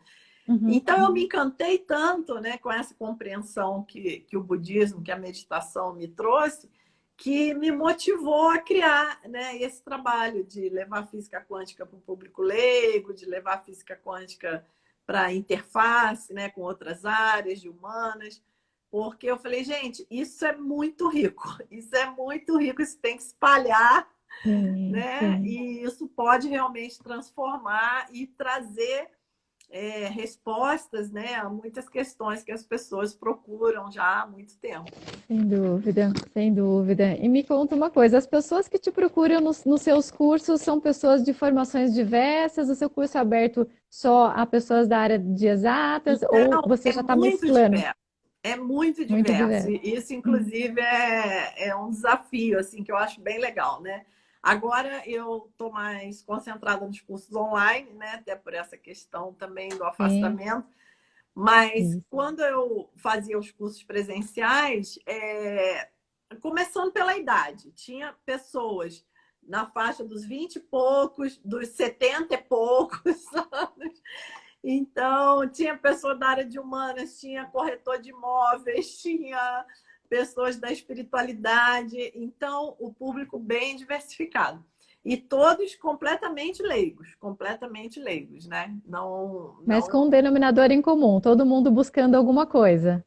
[SPEAKER 1] uhum,
[SPEAKER 2] Então, eu me encantei tanto, né, com essa compreensão que o budismo, que a meditação me trouxe, que me motivou a criar, né, esse trabalho de levar a física quântica para o público leigo, de levar a física quântica para a interface, né, com outras áreas de humanas, porque eu falei, gente, isso é muito rico, isso é muito rico, isso tem que espalhar,
[SPEAKER 1] sim,
[SPEAKER 2] né,
[SPEAKER 1] sim.
[SPEAKER 2] e isso pode realmente transformar e trazer respostas, né, a muitas questões que as pessoas procuram já há muito tempo.
[SPEAKER 1] Sem dúvida, sem dúvida. E me conta uma coisa: as pessoas que te procuram nos seus cursos são pessoas de formações diversas? O seu curso é aberto só a pessoas da área de exatas ou
[SPEAKER 2] Não,
[SPEAKER 1] você
[SPEAKER 2] é
[SPEAKER 1] já está
[SPEAKER 2] muito
[SPEAKER 1] mesclando?
[SPEAKER 2] diverso. É muito
[SPEAKER 1] Muito
[SPEAKER 2] diverso.
[SPEAKER 1] diverso.
[SPEAKER 2] E isso, inclusive, é um desafio assim que eu acho bem legal, né? Agora eu estou mais concentrada nos cursos online, né? Até por essa questão também do
[SPEAKER 1] Sim,
[SPEAKER 2] afastamento. Mas
[SPEAKER 1] isso.
[SPEAKER 2] quando eu fazia os cursos presenciais, começando pela idade, tinha pessoas na faixa dos 20 e poucos, dos 70 e poucos anos. Então, tinha pessoa da área de humanas, tinha corretor de imóveis, tinha pessoas da espiritualidade. Então, o público bem diversificado. E todos completamente leigos, né?
[SPEAKER 1] Mas com
[SPEAKER 2] Não...
[SPEAKER 1] um denominador em comum, todo mundo buscando alguma coisa,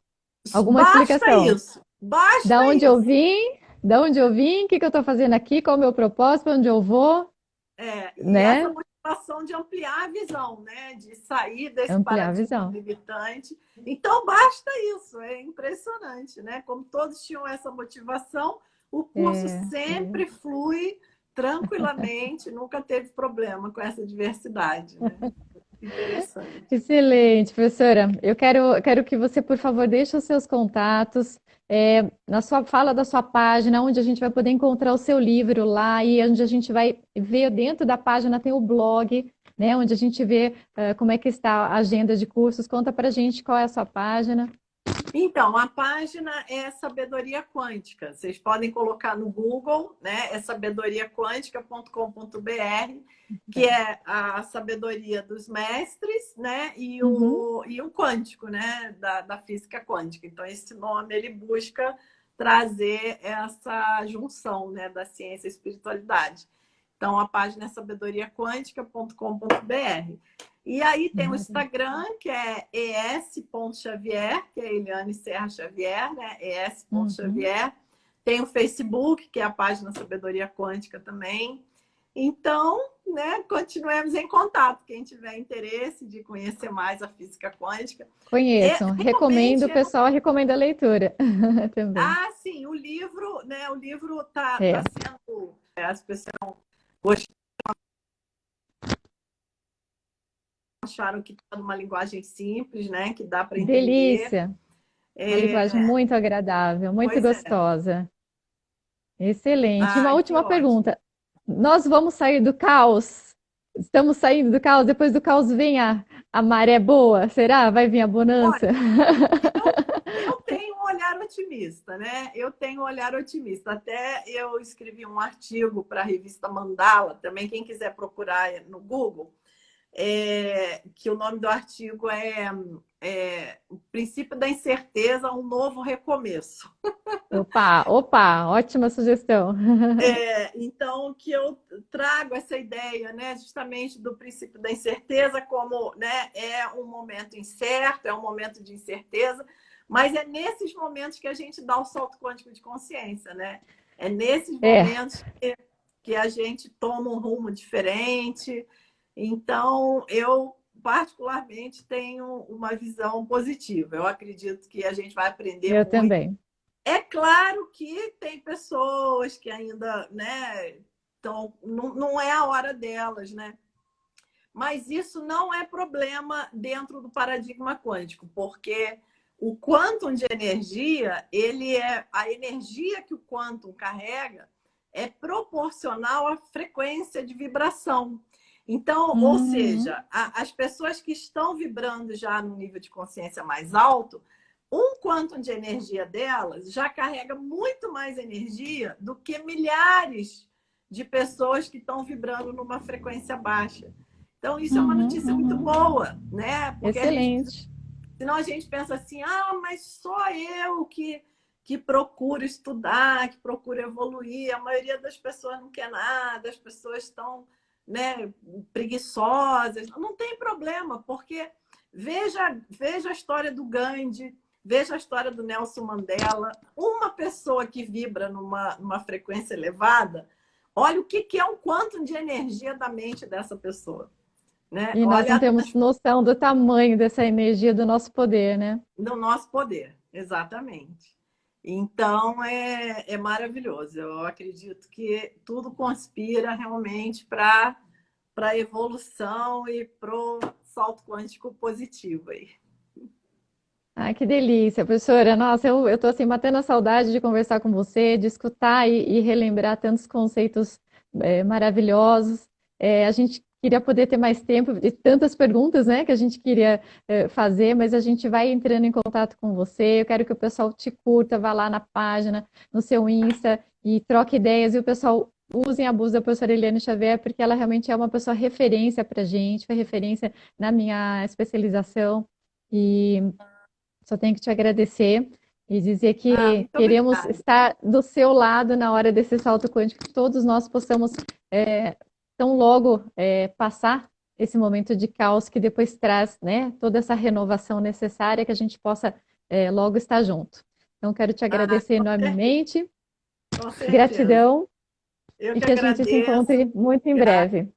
[SPEAKER 1] alguma
[SPEAKER 2] Basta
[SPEAKER 1] explicação.
[SPEAKER 2] isso, basta
[SPEAKER 1] Da onde eu
[SPEAKER 2] isso.
[SPEAKER 1] vim, da onde eu vim, o que que eu estou fazendo aqui, qual é o meu propósito, para onde eu vou,
[SPEAKER 2] E essa
[SPEAKER 1] né?
[SPEAKER 2] motivação de ampliar a visão, né? De sair desse
[SPEAKER 1] Ampliar a
[SPEAKER 2] paradigma
[SPEAKER 1] visão.
[SPEAKER 2] limitante. Então, basta isso, é impressionante, né? Como todos tinham essa motivação, o curso
[SPEAKER 1] É,
[SPEAKER 2] sempre flui tranquilamente, nunca teve problema com essa diversidade, né? Interessante.
[SPEAKER 1] excelente, professora. Eu quero que você, por favor, deixe os seus contatos, na sua fala da sua página, onde a gente vai poder encontrar o seu livro lá e onde a gente vai ver dentro da página tem o blog, né, onde a gente vê como é que está a agenda de cursos. Conta pra gente qual é a sua página.
[SPEAKER 2] Então, a página é Sabedoria Quântica. Vocês podem colocar no Google, né? É sabedoriaquântica.com.br, que é a sabedoria dos mestres, né?
[SPEAKER 1] Uhum.
[SPEAKER 2] E o quântico, né? Da física quântica. Então, esse nome ele busca trazer essa junção, né? Da ciência e espiritualidade. Então, a página é sabedoriaquântica.com.br. E aí tem o Instagram, que é es.xavier, que é Eliane Serra Xavier, né?
[SPEAKER 1] Uhum.
[SPEAKER 2] es.xavier. Tem o Facebook, que é a página Sabedoria Quântica também. Então, né, continuemos em contato. Quem tiver interesse de conhecer mais a física quântica.
[SPEAKER 1] Conheçam. Recomendo, o
[SPEAKER 2] Realmente,
[SPEAKER 1] pessoal recomenda a leitura também.
[SPEAKER 2] sim, o livro, né? O livro tá
[SPEAKER 1] É,
[SPEAKER 2] sendo. As pessoas acharam que está numa linguagem simples, né? Que dá para entender.
[SPEAKER 1] delícia. Uma linguagem muito agradável, muito
[SPEAKER 2] Pois é.
[SPEAKER 1] gostosa. Excelente. E uma
[SPEAKER 2] Ai, que
[SPEAKER 1] última
[SPEAKER 2] ótimo.
[SPEAKER 1] pergunta. Nós vamos sair do caos? Estamos saindo do caos? Depois do caos vem a maré boa? Será? Vai vir a bonança?
[SPEAKER 2] Olha, eu tenho um olhar otimista, né? Eu tenho um olhar otimista. Até eu escrevi um artigo para a revista Mandala, também quem quiser procurar no Google, que o nome do artigo é O Princípio da Incerteza, um Novo Recomeço.
[SPEAKER 1] Opa, opa, ótima sugestão.
[SPEAKER 2] Então, que eu trago essa ideia, né, justamente do princípio da incerteza, como, né, é um momento incerto, é um momento de incerteza, mas é nesses momentos que a gente dá o salto quântico de consciência, né? É nesses
[SPEAKER 1] É,
[SPEAKER 2] momentos que a gente toma um rumo diferente. Então, eu particularmente tenho uma visão positiva. Eu acredito que a gente vai aprender
[SPEAKER 1] eu
[SPEAKER 2] muito.
[SPEAKER 1] também.
[SPEAKER 2] É claro que tem pessoas que ainda, né, não é a hora delas, né? Mas isso não é problema dentro do paradigma quântico, porque o quantum de energia, ele é a energia que o quantum carrega é proporcional à frequência de vibração. Então, ou
[SPEAKER 1] Uhum.
[SPEAKER 2] seja, as pessoas que estão vibrando já no nível de consciência mais alto, um quantum de energia delas já carrega muito mais energia do que milhares de pessoas que estão vibrando numa frequência baixa. Então, isso é uma
[SPEAKER 1] Uhum,
[SPEAKER 2] notícia muito
[SPEAKER 1] uhum.
[SPEAKER 2] boa, né? Porque
[SPEAKER 1] Excelente.
[SPEAKER 2] senão a gente pensa assim, mas só eu que procuro estudar, que procuro evoluir. A maioria das pessoas não quer nada, as pessoas estão, né, preguiçosas. Não tem problema, porque veja a história do Gandhi, veja a história do Nelson Mandela. Uma pessoa que vibra numa frequência elevada, olha o que é um quantum de energia da mente dessa pessoa. Né?
[SPEAKER 1] E nós não
[SPEAKER 2] Olha
[SPEAKER 1] temos noção do tamanho dessa energia do nosso poder, né?
[SPEAKER 2] do nosso poder, exatamente. Então é maravilhoso. Eu acredito que tudo conspira realmente para a evolução e para o salto quântico positivo aí.
[SPEAKER 1] Ai, que delícia, professora. Nossa, eu tô assim matando a saudade de conversar com você, de escutar e relembrar tantos conceitos maravilhosos. A gente queria poder ter mais tempo e tantas perguntas, né, que a gente queria fazer, mas a gente vai entrando em contato com você. Eu quero que o pessoal te curta, vá lá na página, no seu Insta e troque ideias e o pessoal usem a abuse da professora Eliane Xavier, porque ela realmente é uma pessoa referência para a gente, foi referência na minha especialização. E só tenho que te agradecer. E dizer
[SPEAKER 2] Ah,
[SPEAKER 1] que
[SPEAKER 2] muito
[SPEAKER 1] queremos
[SPEAKER 2] obrigada.
[SPEAKER 1] estar do seu lado na hora desse salto quântico, que todos nós possamos tão logo passar esse momento de caos que depois traz, né, toda essa renovação necessária que a gente possa logo estar junto. Então, quero te
[SPEAKER 2] Ah,
[SPEAKER 1] agradecer enormemente,
[SPEAKER 2] com certeza.
[SPEAKER 1] gratidão
[SPEAKER 2] Eu
[SPEAKER 1] e
[SPEAKER 2] que
[SPEAKER 1] que a gente se
[SPEAKER 2] agradeço.
[SPEAKER 1] encontre muito em
[SPEAKER 2] Obrigada.
[SPEAKER 1] breve.